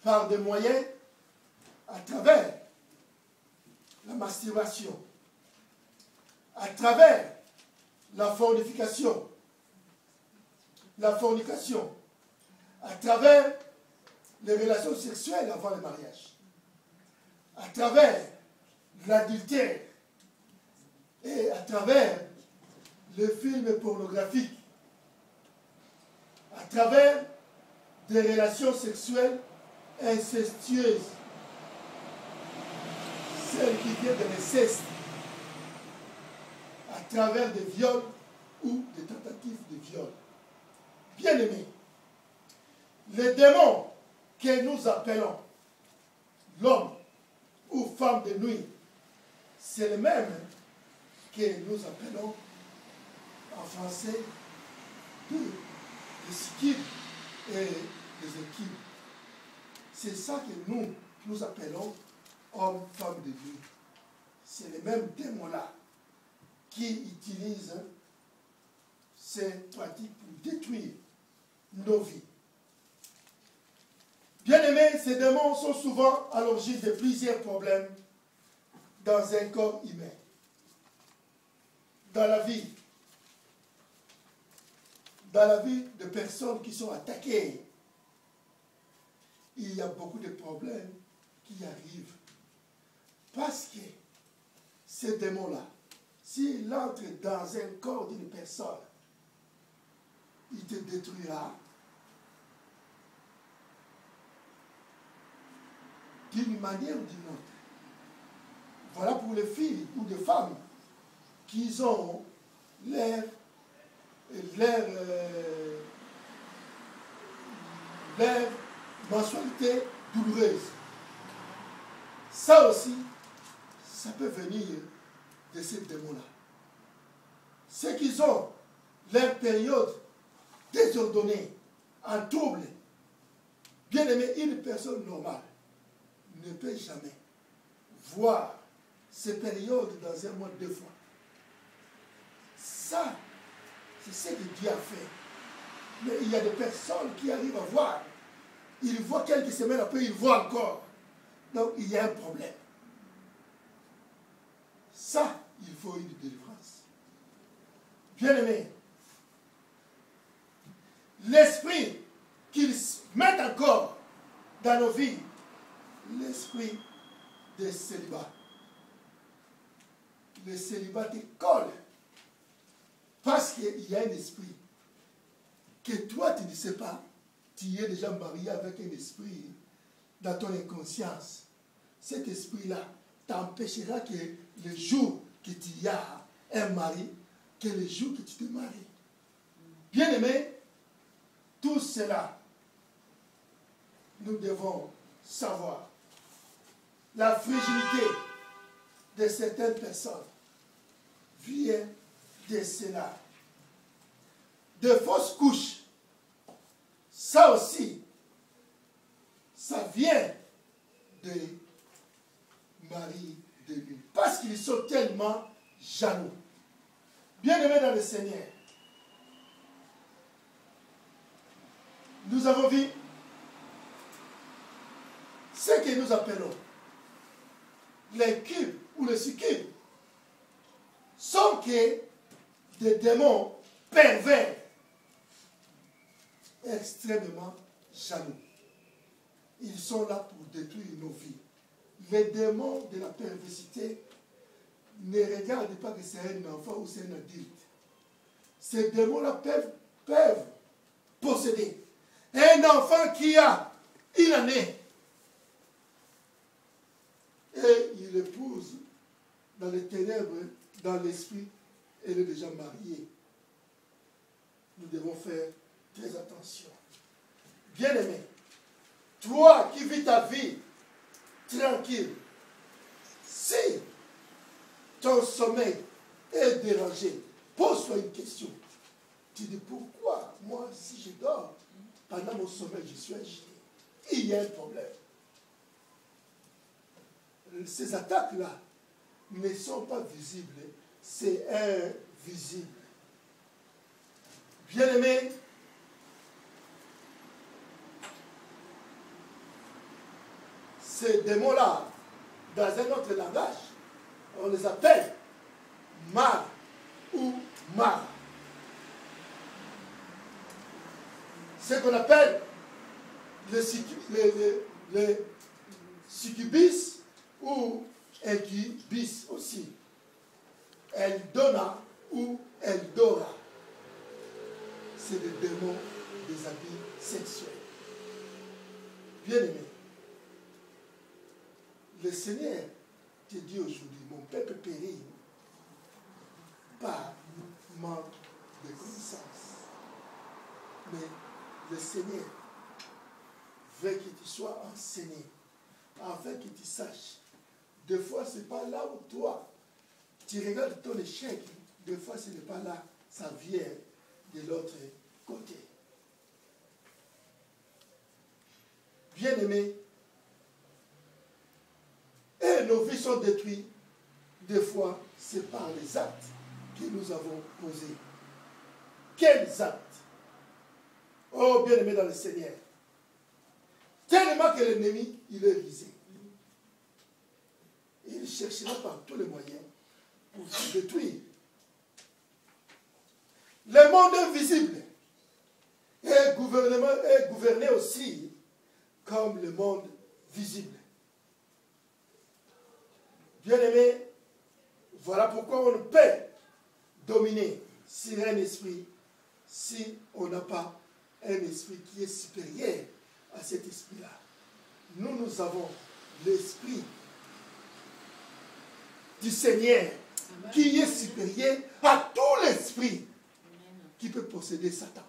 par des moyens à travers la masturbation, à travers la fornication, à travers les relations sexuelles avant le mariage, à travers l'adultère et à travers les films pornographiques, à travers des relations sexuelles incestueuses, celles qui viennent de l'inceste, à travers des viols ou des tentatives de viol. Bien-aimés, les démons que nous appelons l'homme ou femme de nuit, c'est le même que nous appelons en français les skibs et les équipes. C'est ça que nous appelons homme, femme de nuit. C'est les mêmes démons-là qui utilisent ces pratiques pour détruire nos vies. Bien-aimés, ces démons sont souvent à l'origine de plusieurs problèmes dans un corps humain. Dans la vie de personnes qui sont attaquées, il y a beaucoup de problèmes qui arrivent. Parce que ces démons-là, s'il entre dans un corps d'une personne, il te détruira d'une manière ou d'une autre. Voilà pour les filles ou les femmes qui ont leur mensualité douloureuse. Ça aussi, ça peut venir de ces démons-là. Ceux qui ont leur période désordonnée, en trouble, bien aimé, une personne normale ne peut jamais voir ces périodes dans un mois 2 fois. Ça, c'est ce que Dieu a fait. Mais il y a des personnes qui arrivent à voir. Ils voient quelques semaines après, ils voient encore. Donc, il y a un problème. Ça, il faut une délivrance. Bien-aimé, l'esprit qu'ils mettent encore dans nos vies, l'esprit de célibat. Le célibat te colle. Parce qu'il y a un esprit que toi, tu ne sais pas. Tu es déjà marié avec un esprit dans ton inconscience. Cet esprit-là t'empêchera que le jour que tu as un mari, que le jour que tu te maries. Bien-aimé, tout cela, nous devons savoir. La fragilité de certaines personnes vient de cela. De fausses couches, ça aussi, ça vient des maris de lui. Parce qu'ils sont tellement jaloux. Bien-aimés dans le Seigneur, nous avons vu ce que nous appelons les cubes ou les succubes sont que des démons pervers, extrêmement jaloux. Ils sont là pour détruire nos vies. Les démons de la perversité ne regardent pas que c'est un enfant ou c'est un adulte. Ces démons-là peuvent posséder un enfant qui a une année et il épouse dans les ténèbres, dans l'esprit, elle est déjà mariée. Nous devons faire très attention. Bien-aimé, toi qui vis ta vie tranquille, si ton sommeil est dérangé, pose-toi une question. Tu dis pourquoi moi, si je dors, pendant mon sommeil, je suis agité? Il y a un problème. Ces attaques-là ne sont pas visibles, c'est invisible. Bien-aimé, ces démons-là, dans un autre langage, on les appelle Mar ou Mara. Ce qu'on appelle le succubus ou incubus aussi. Eldona ou Eldora. C'est le démon des habits sexuels. Bien-aimé, le Seigneur te dit aujourd'hui, mon peuple périt par manque de connaissance. Mais le Seigneur veut que tu sois enseigné, afin que tu saches. Des fois, ce n'est pas là où toi, tu regardes ton échec. Des fois, ce n'est pas là, ça vient de l'autre côté. Bien-aimés, et nos vies sont détruites. Des fois, c'est par les actes que nous avons posés. Quels actes? Oh, bien-aimé dans le Seigneur. Tellement que l'ennemi, il est risé. Il cherchera par tous les moyens pour se détruire. Le monde invisible est gouverné aussi comme le monde visible. Bien-aimé, voilà pourquoi on ne peut dominer sur un esprit si on n'a pas un esprit qui est supérieur à cet esprit-là. Nous avons l'esprit du Seigneur qui est supérieur à tout l'esprit qui peut posséder Satan.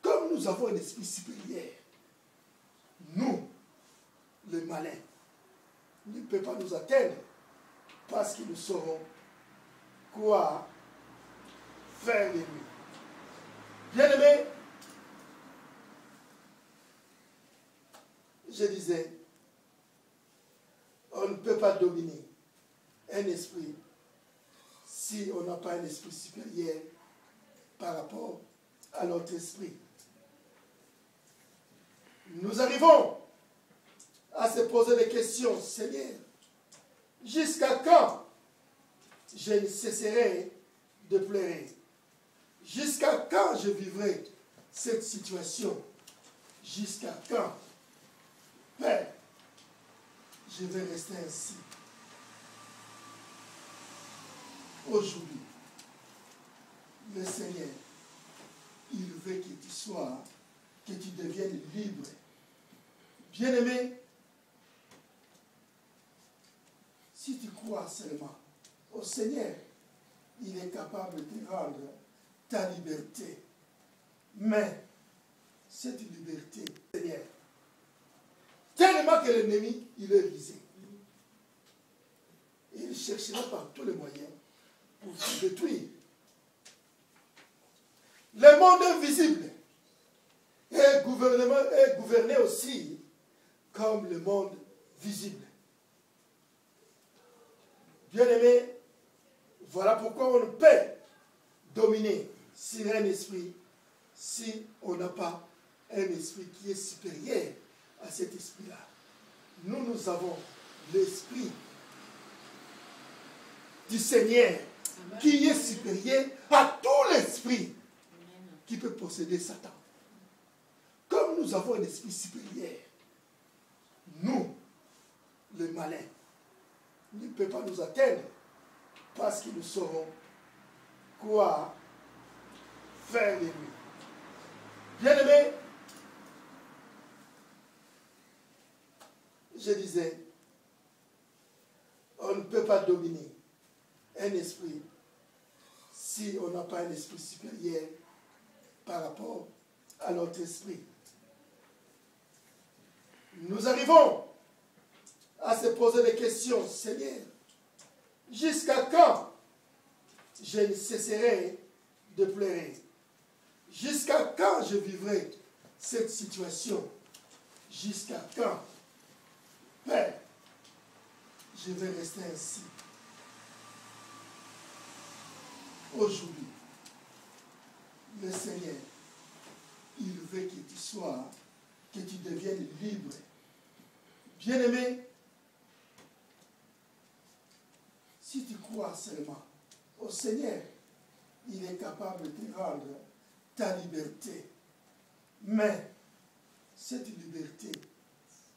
Comme nous avons un esprit supérieur, nous, les malins, ne peut pas nous atteindre parce que nous saurons quoi faire de lui. Bien-aimé, je disais, on ne peut pas dominer un esprit si on n'a pas un esprit supérieur par rapport à notre esprit. Nous arrivons à se poser des questions. Seigneur, jusqu'à quand je ne cesserai de pleurer? Jusqu'à quand je vivrai cette situation? Jusqu'à quand, Père, je vais rester ainsi? Aujourd'hui, le Seigneur, il veut que tu sois, que tu deviennes libre. Bien-aimé, si tu crois seulement au Seigneur, il est capable de te rendre ta liberté. Mais cette liberté, Seigneur, tellement que l'ennemi, il est risé. Il cherchera par tous les moyens pour te détruire. Le monde invisible est gouverné aussi comme le monde visible. Bien-aimé, voilà pourquoi on ne peut dominer sur un esprit si on n'a pas un esprit qui est supérieur à cet esprit-là. Nous avons l'esprit du Seigneur qui est supérieur à tout l'esprit qui peut posséder Satan. Comme nous avons un esprit supérieur, nous, le malin, ne peut pas nous atteindre parce que nous saurons quoi faire de lui. Bien-aimé, je disais, on ne peut pas dominer un esprit si on n'a pas un esprit supérieur par rapport à notre esprit. Nous arrivons à se poser des questions, Seigneur, jusqu'à quand je ne cesserai de pleurer? Jusqu'à quand je vivrai cette situation? Jusqu'à quand, Père, je vais rester ainsi? Aujourd'hui, le Seigneur, il veut que tu sois, que tu deviennes libre. Bien-aimé, si tu crois seulement au Seigneur, il est capable de te rendre ta liberté. Mais cette liberté,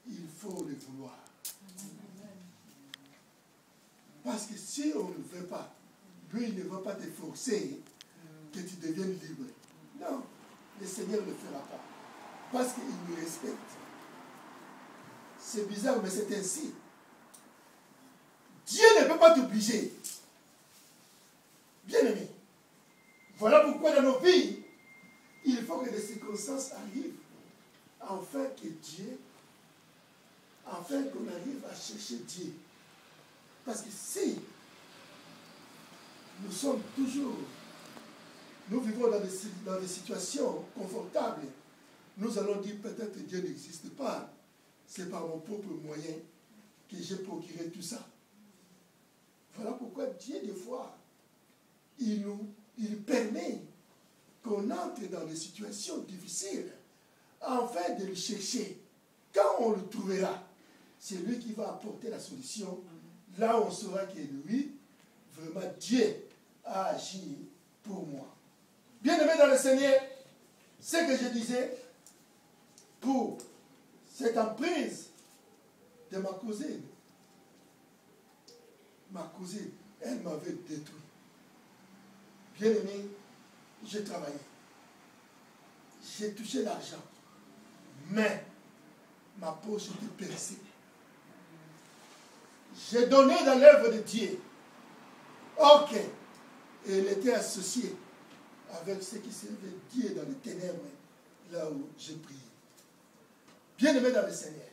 il faut le vouloir. Parce que si on ne veut pas, lui, il ne va pas te forcer que tu deviennes libre. Non, le Seigneur ne le fera pas. Parce qu'il nous respecte. C'est bizarre, mais c'est ainsi. Dieu ne peut pas t'obliger. Bien-aimé, voilà pourquoi dans nos vies, il faut que les circonstances arrivent afin que Dieu, afin qu'on arrive à chercher Dieu. Parce que si nous sommes toujours, nous vivons dans des situations confortables, nous allons dire peut-être que Dieu n'existe pas. C'est par mon propre moyen que j'ai procuré tout ça. Voilà pourquoi Dieu, des fois, il permet qu'on entre dans des situations difficiles afin de le chercher. Quand on le trouvera, c'est lui qui va apporter la solution. Là, on saura que lui, vraiment, Dieu a agi pour moi. Bien-aimé dans le Seigneur, ce que je disais pour cette emprise de ma cousine, elle m'avait détruit. Bien-aimé, j'ai travaillé. J'ai touché l'argent. Mais ma poche était percée. J'ai donné dans l'œuvre de Dieu. Ok. Et elle était associée avec ce qui servait Dieu dans les ténèbres, là où j'ai prié. Bien-aimé dans le Seigneur,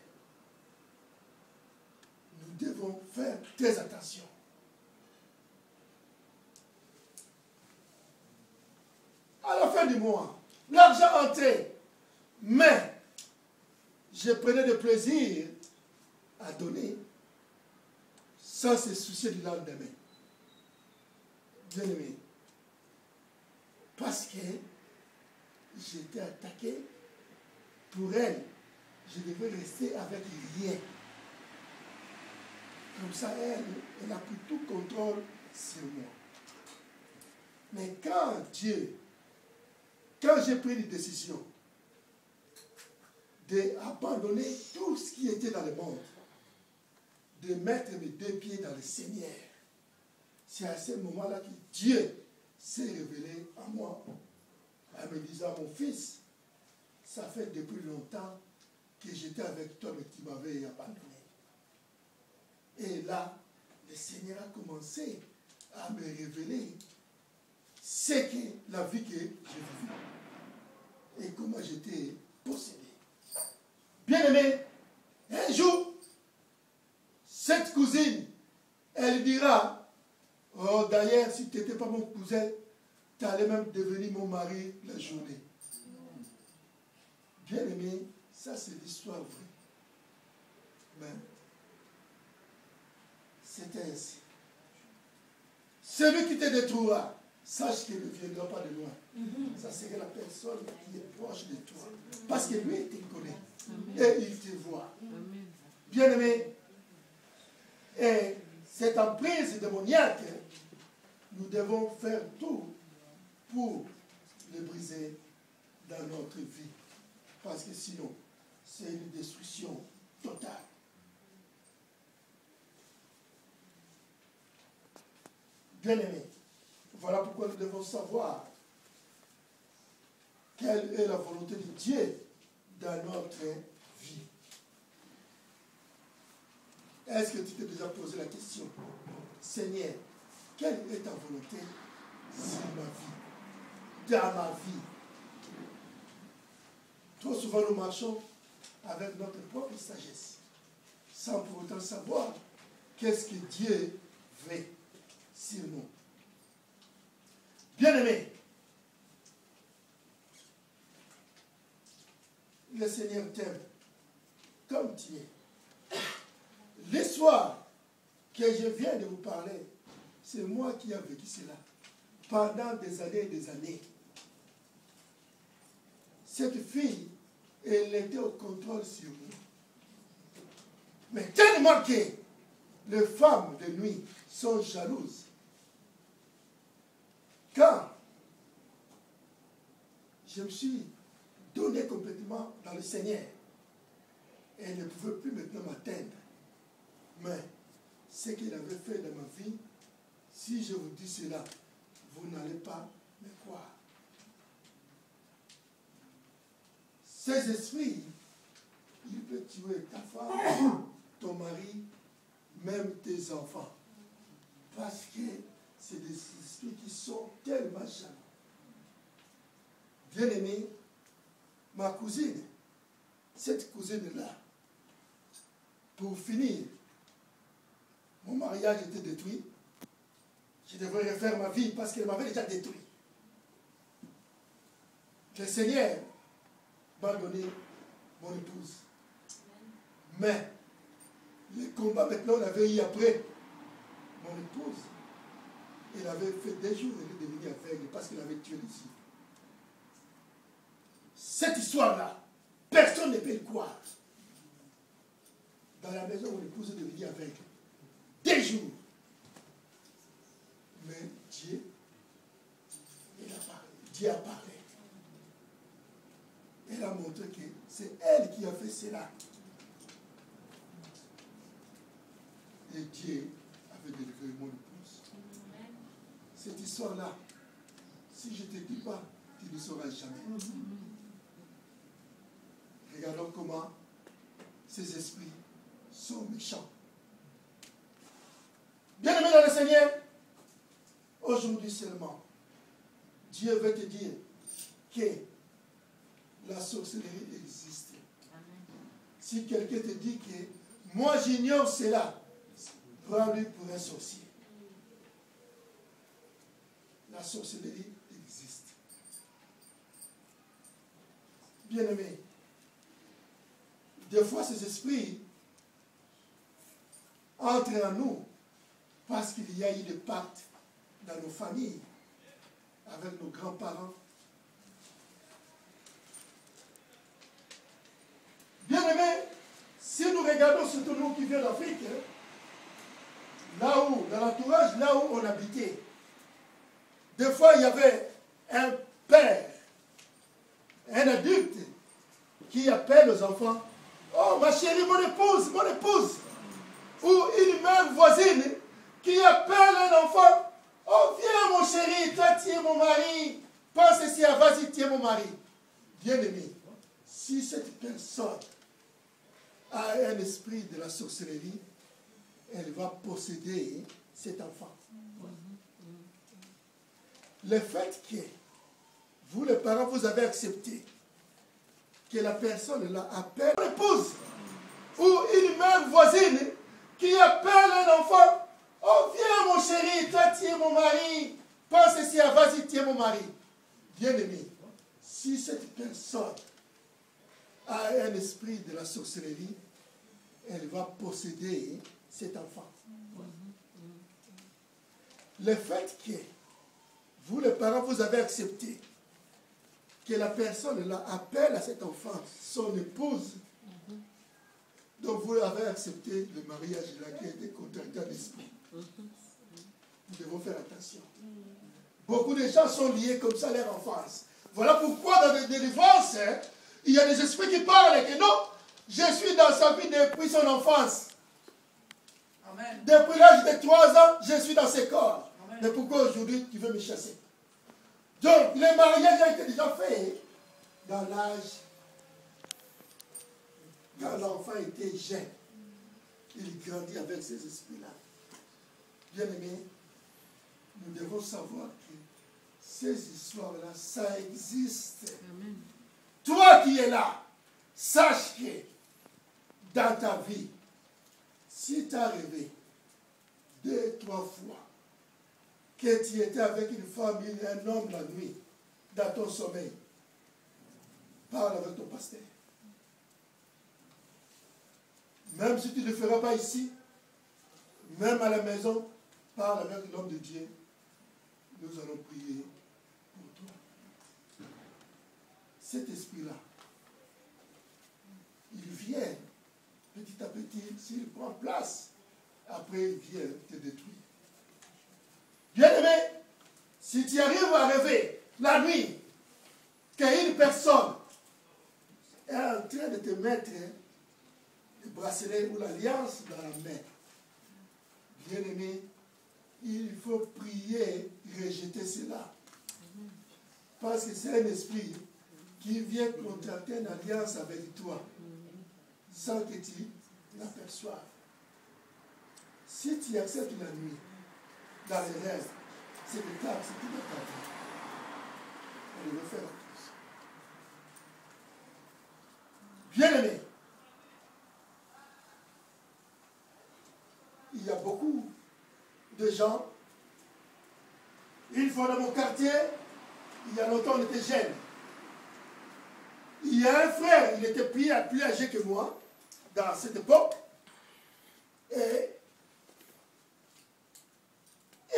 nous devons faire très attention. À la fin du mois, l'argent entrait, mais je prenais de plaisir à donner sans se soucier du lendemain. Bien-aimé, parce que j'étais attaqué, pour elle, je devais rester avec rien. Comme ça, elle a pris tout contrôle sur moi. Mais quand j'ai pris une décision d'abandonner tout ce qui était dans le monde, de mettre mes deux pieds dans le Seigneur, c'est à ce moment-là que Dieu s'est révélé à moi, en me disant, mon fils, ça fait depuis longtemps que j'étais avec toi, mais tu m'avais abandonné. Et là, le Seigneur a commencé à me révéler ce que la vie que j'ai vivue et comment j'étais possédé. Bien-aimé, un jour, cette cousine, elle dira, oh d'ailleurs, si tu n'étais pas mon cousin, tu allais même devenir mon mari la journée. Bien-aimé, ça c'est l'histoire vraie. Mais c'était ainsi. Celui qui te détruira, sache qu'il ne viendra pas de loin. Ça serait la personne qui est proche de toi. Parce que lui, il te connaît. Et il te voit. Bien-aimé, et cette emprise démoniaque nous devons faire tout pour les briser dans notre vie. Parce que sinon, c'est une destruction totale. Bien-aimés, voilà pourquoi nous devons savoir quelle est la volonté de Dieu dans notre vie. Est-ce que tu t'es déjà posé la question, Seigneur, quelle est ta volonté sur ma vie, dans ma vie? Trop souvent, nous marchons avec notre propre sagesse, sans pour autant savoir qu'est-ce que Dieu veut sur nous. Bien-aimés, le Seigneur t'aime comme tu es. L'histoire que je viens de vous parler, c'est moi qui ai vécu cela pendant des années et des années. Cette fille, elle était au contrôle sur moi. Mais tellement que les femmes de nuit sont jalouses. Quand je me suis donné complètement dans le Seigneur, elle ne pouvait plus maintenant m'atteindre. Mais ce qu'il avait fait dans ma vie, si je vous dis cela, vous n'allez pas me croire. Ces esprits, ils peuvent tuer ta femme, ton mari, même tes enfants. Parce que c'est des esprits qui sont tellement jaloux. Bien-aimé, ma cousine, cette cousine-là, pour finir, mon mariage était détruit. Je devrais refaire ma vie parce qu'elle m'avait déjà détruit. Le Seigneur m'a donné mon épouse. Mais le combat maintenant, on avait eu après mon épouse. Elle avait fait des jours, elle est devenue aveugle parce qu'elle avait tué les filles. Cette histoire-là, personne ne peut le croire. Dans la maison, mon épouse est devenue aveugle. Des jours. Mais Dieu, il a parlé. Dieu a parlé. Elle a montré que c'est elle qui a fait cela. Et Dieu avait délivré mon épouse. Cette histoire-là, si je ne te dis pas, tu ne sauras jamais. Regardons comment ces esprits sont méchants. Bien-aimé dans le Seigneur, aujourd'hui seulement, Dieu veut te dire que la sorcellerie existe. Si quelqu'un te dit que moi j'ignore cela, prends-lui pour un sorcier. La sorcellerie existe. Bien-aimé, des fois ces esprits entrent en nous parce qu'il y a eu des pactes dans nos familles, avec nos grands-parents. Bien-aimés, si nous regardons surtout nous qui viennent d'Afrique, là où, dans l'entourage, là où on habitait, des fois il y avait un père, un adulte, qui appelle aux enfants, oh ma chérie, mon épouse, ou une mère voisine qui appelle un enfant, oh viens mon chéri, toi tu es mon mari, pense ici, vas-y, tu es mon mari. Bien-aimé, si cette personne a un esprit de la sorcellerie, elle va posséder cet enfant. Le fait que vous, les parents, vous avez accepté que la personne là appelle une épouse ou une mère voisine qui appelle un enfant, oh viens mon chéri, toi tu es mon mari, pense ici, vas-y, tu es mon mari. Bien-aimé, si cette personne a un esprit de la sorcellerie, elle va posséder cet enfant. Le fait que vous, les parents, vous avez accepté que la personne là appelle à cet enfant son épouse, donc vous avez accepté le mariage là qui a été contracté en esprit. Nous devons faire attention. Beaucoup de gens sont liés comme ça à leur enfance. Voilà pourquoi dans les délivrances, il y a des esprits qui parlent et que non, je suis dans sa vie depuis son enfance. Amen. Depuis l'âge de 3 ans, je suis dans ses corps. Amen. Mais pourquoi aujourd'hui tu veux me chasser? Donc, le mariage a été déjà fait dans l'âge, quand l'enfant était jeune. Il grandit avec ces esprits-là. Bien-aimés, nous devons savoir que ces histoires-là, ça existe. Amen. Toi qui es là, sache que dans ta vie, si tu as rêvé 2, 3 fois que tu étais avec une femme et un homme la nuit, dans ton sommeil, parle avec ton pasteur. Même si tu ne le feras pas ici, même à la maison, parle avec l'homme de Dieu. Nous allons prier pour toi. Cet esprit-là, il vient petit à petit, s'il prend place, après il vient te détruire. Bien-aimé, si tu arrives à rêver la nuit qu'une personne est en train de te mettre le bracelet ou l'alliance dans la main, bien-aimé, il faut prier, rejeter cela. Parce que c'est un esprit qui vient contracter une alliance avec toi sans que tu l'aperçoives. Si tu acceptes la nuit, dans les rêves, c'est le cas, c'est tout dans ta vie. On le fait tous. Bien-aimé, il y a beaucoup de gens. Une fois dans mon quartier, il y a longtemps, on était jeunes. Il y a un frère, il était plus âgé que moi, dans cette époque, et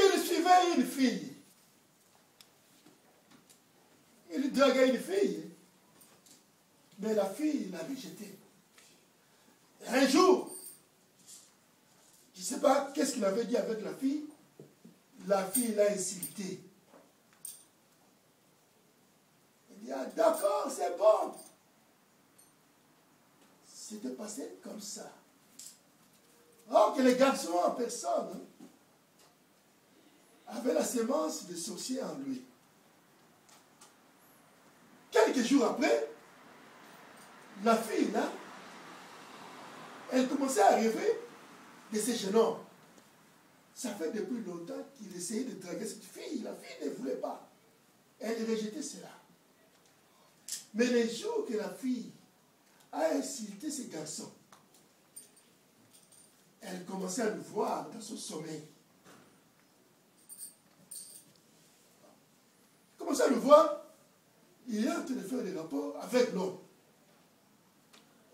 il suivait une fille. Il draguait une fille, mais la fille l'a rejeté. Un jour, je ne sais pas qu'est-ce qu'il avait dit avec la fille l'a insulté. Il dit, ah, d'accord, c'est bon. C'était passé comme ça. Or que les garçons en personne avaient la sémence de sorcier en lui. Quelques jours après, la fille, là, elle commençait à rêver de ce jeune homme. Ça fait depuis longtemps qu'il essayait de draguer cette fille. La fille ne voulait pas. Elle rejetait cela. Mais les jours que la fille a insulté ce garçon, elle commençait à le voir dans son sommeil. Elle commençait à le voir. Il est en train de faire des rapports avec l'homme.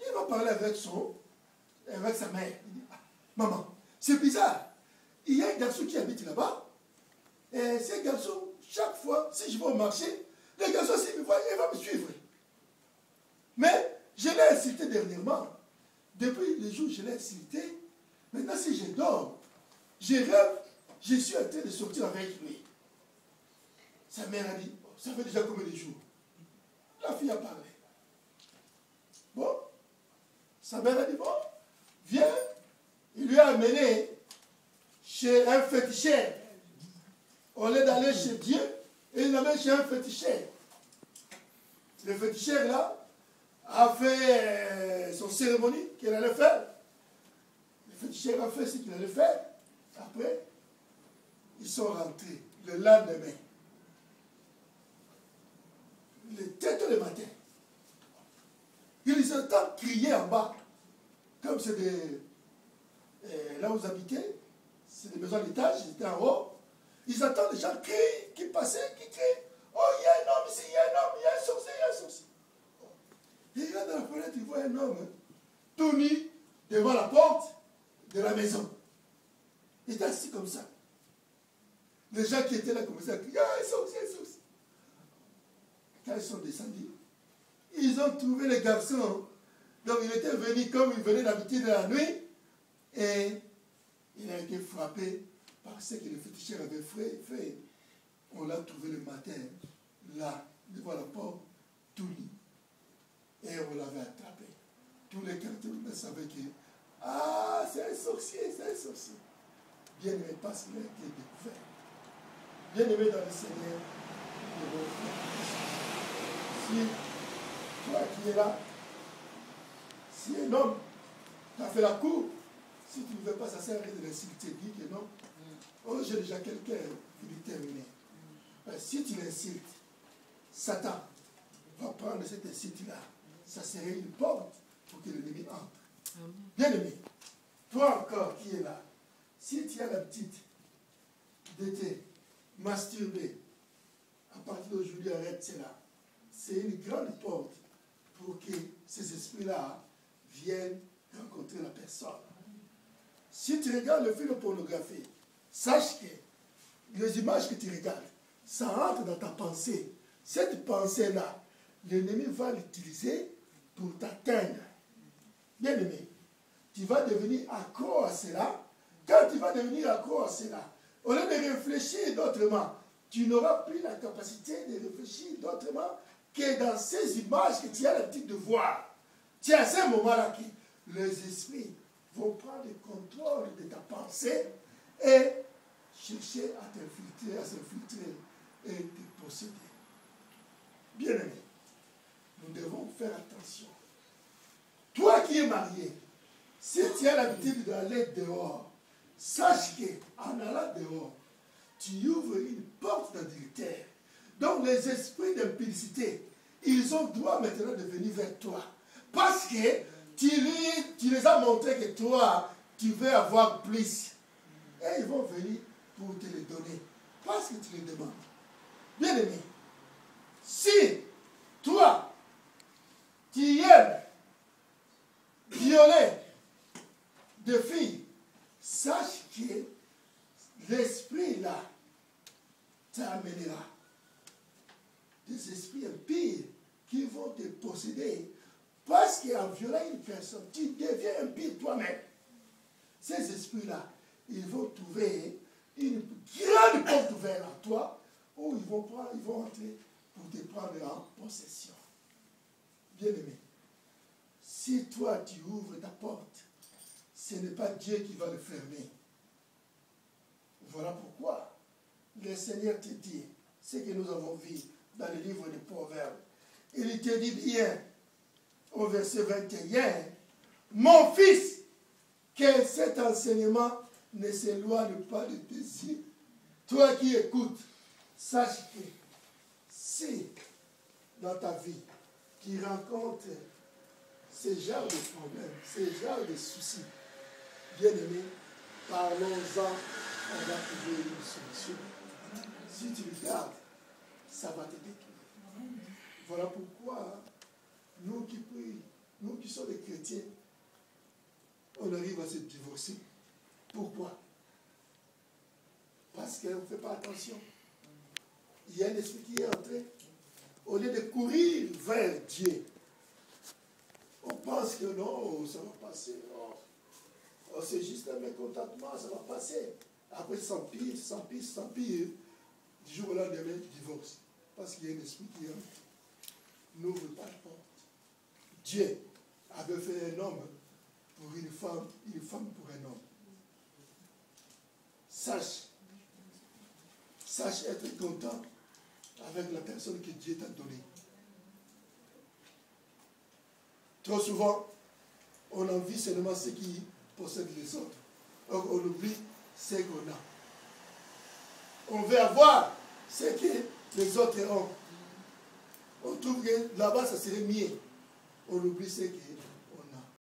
Il va parler avec sa mère. Il dit, ah, maman, c'est bizarre. Il y a un garçon qui habite là-bas. Et ce garçon, chaque fois, si je vais au marché, le garçon, s'il me voit, il va me suivre. Mais je l'ai insulté dernièrement. Depuis le jour où je l'ai insulté, maintenant si je dors, je rêve, je suis en train de sortir avec lui. Sa mère a dit, oh, ça fait déjà combien de jours? La fille a parlé. Bon, sa mère a dit, bon, viens. Il lui a amené chez un féticheur. Au lieu d'aller chez Dieu, il l'amène chez un féticheur. Le féticheur là a fait son cérémonie qu'il allait faire. Le féticheur a fait ce qu'il allait faire. Après, ils sont rentrés le lendemain. Il était tôt le matin. Ils entendent crier en bas. Comme c'est des... là où vous habitez, c'est des maisons d'étage, ils étaient en haut. Ils entendent les gens crier, qui passaient, qui crient. Oh, il y a un homme ici, il y a un homme, il y a un sorcier, il y a un sorcier. Il regarde dans la fenêtre, il voit un homme, tout nu, devant la porte de la maison. Il était assis comme ça. Les gens qui étaient là commençaient à crier, ah, un sorcier, un sorcier. Quand ils sont descendus, ils ont trouvé les garçons. Donc il était venu comme il venait d'habiter de la nuit. Et il a été frappé parce que le féticheur avait fait. On l'a trouvé le matin, là, devant la porte, tout nu. Et on l'avait attrapé. Tous les quartiers savaient que, ah, c'est un sorcier, c'est un sorcier. Bien aimé, parce qu'il a été découvert. Bien aimé dans le Seigneur, si toi qui es là, si un homme t'a fait la cour, si tu ne veux pas, ça sert à rien de l'insulter, dis que non. Oh, j'ai déjà quelqu'un qui lui terminer. Si tu l'insultes, Satan va prendre cet insulte-là. Ça serait une porte pour que l'ennemi entre. Bien aimé, toi encore qui es là, si tu as l'habitude de te masturber, à partir d'aujourd'hui, arrête cela. C'est une grande porte pour que ces esprits-là viennent rencontrer la personne. Si tu regardes le film de pornographie, sache que les images que tu regardes, ça entre dans ta pensée. Cette pensée-là, l'ennemi va l'utiliser pour t'atteindre. Bien aimé, tu vas devenir accro à cela. Quand tu vas devenir accro à cela, au lieu de réfléchir d'autrement, tu n'auras plus la capacité de réfléchir d'autrement que dans ces images que tu as l'habitude de voir. C'est à ce moment-là que les esprits vont prendre le contrôle de ta pensée et chercher à t'infiltrer, à s'infiltrer et te posséder. Bien aimé, nous devons faire attention. Toi qui es marié, si tu as l'habitude d'aller dehors, sache qu'en allant dehors, tu ouvres une porte d'adultère. Donc les esprits d'impudicité, ils ont droit maintenant de venir vers toi. Parce que tu les as montré que toi, tu veux avoir plus. Et ils vont venir pour te les donner. Parce que tu les demandes. Bien aimé, si toi, tu aimes violer des filles, sache que l'esprit là t'amènera des esprits impies qui vont te posséder. Parce qu'en violant une personne, tu deviens impie toi-même. Ces esprits-là, ils vont trouver une grande porte ouverte à toi où ils vont entrer pour te prendre en possession. Bien aimé, si toi tu ouvres ta porte, ce n'est pas Dieu qui va le fermer. Voilà pourquoi le Seigneur te dit ce que nous avons vu dans le livre des Proverbes. Il te dit bien au verset 21, mon fils, que cet enseignement ne s'éloigne pas de tes yeux. Toi qui écoutes, sache que si dans ta vie tu rencontres ce genre de problèmes, ce genre de soucis, bien aimé, parlons-en, on va trouver une solution. Si tu le gardes, ça va te détruire. Voilà pourquoi nous qui sommes des chrétiens, on arrive à se divorcer. Pourquoi? Parce qu'on ne fait pas attention. Il y a un esprit qui est entré. Au lieu de courir vers Dieu, on pense que non, ça va passer. Oh, c'est juste un mécontentement, ça va passer. Après, ça s'empire, ça s'empire, ça s'empire. Du jour au lendemain, divorce. Parce qu'il y a un esprit qui entre. N'ouvre pas la porte. Dieu avait fait un homme pour une femme pour un homme. Sache être content avec la personne que Dieu t'a donnée. Trop souvent, on envie seulement ceux qui possèdent les autres. Or, on oublie ce qu'on a. On veut avoir ce que les autres ont. On trouve que là-bas, ça serait mieux. On oublie ce que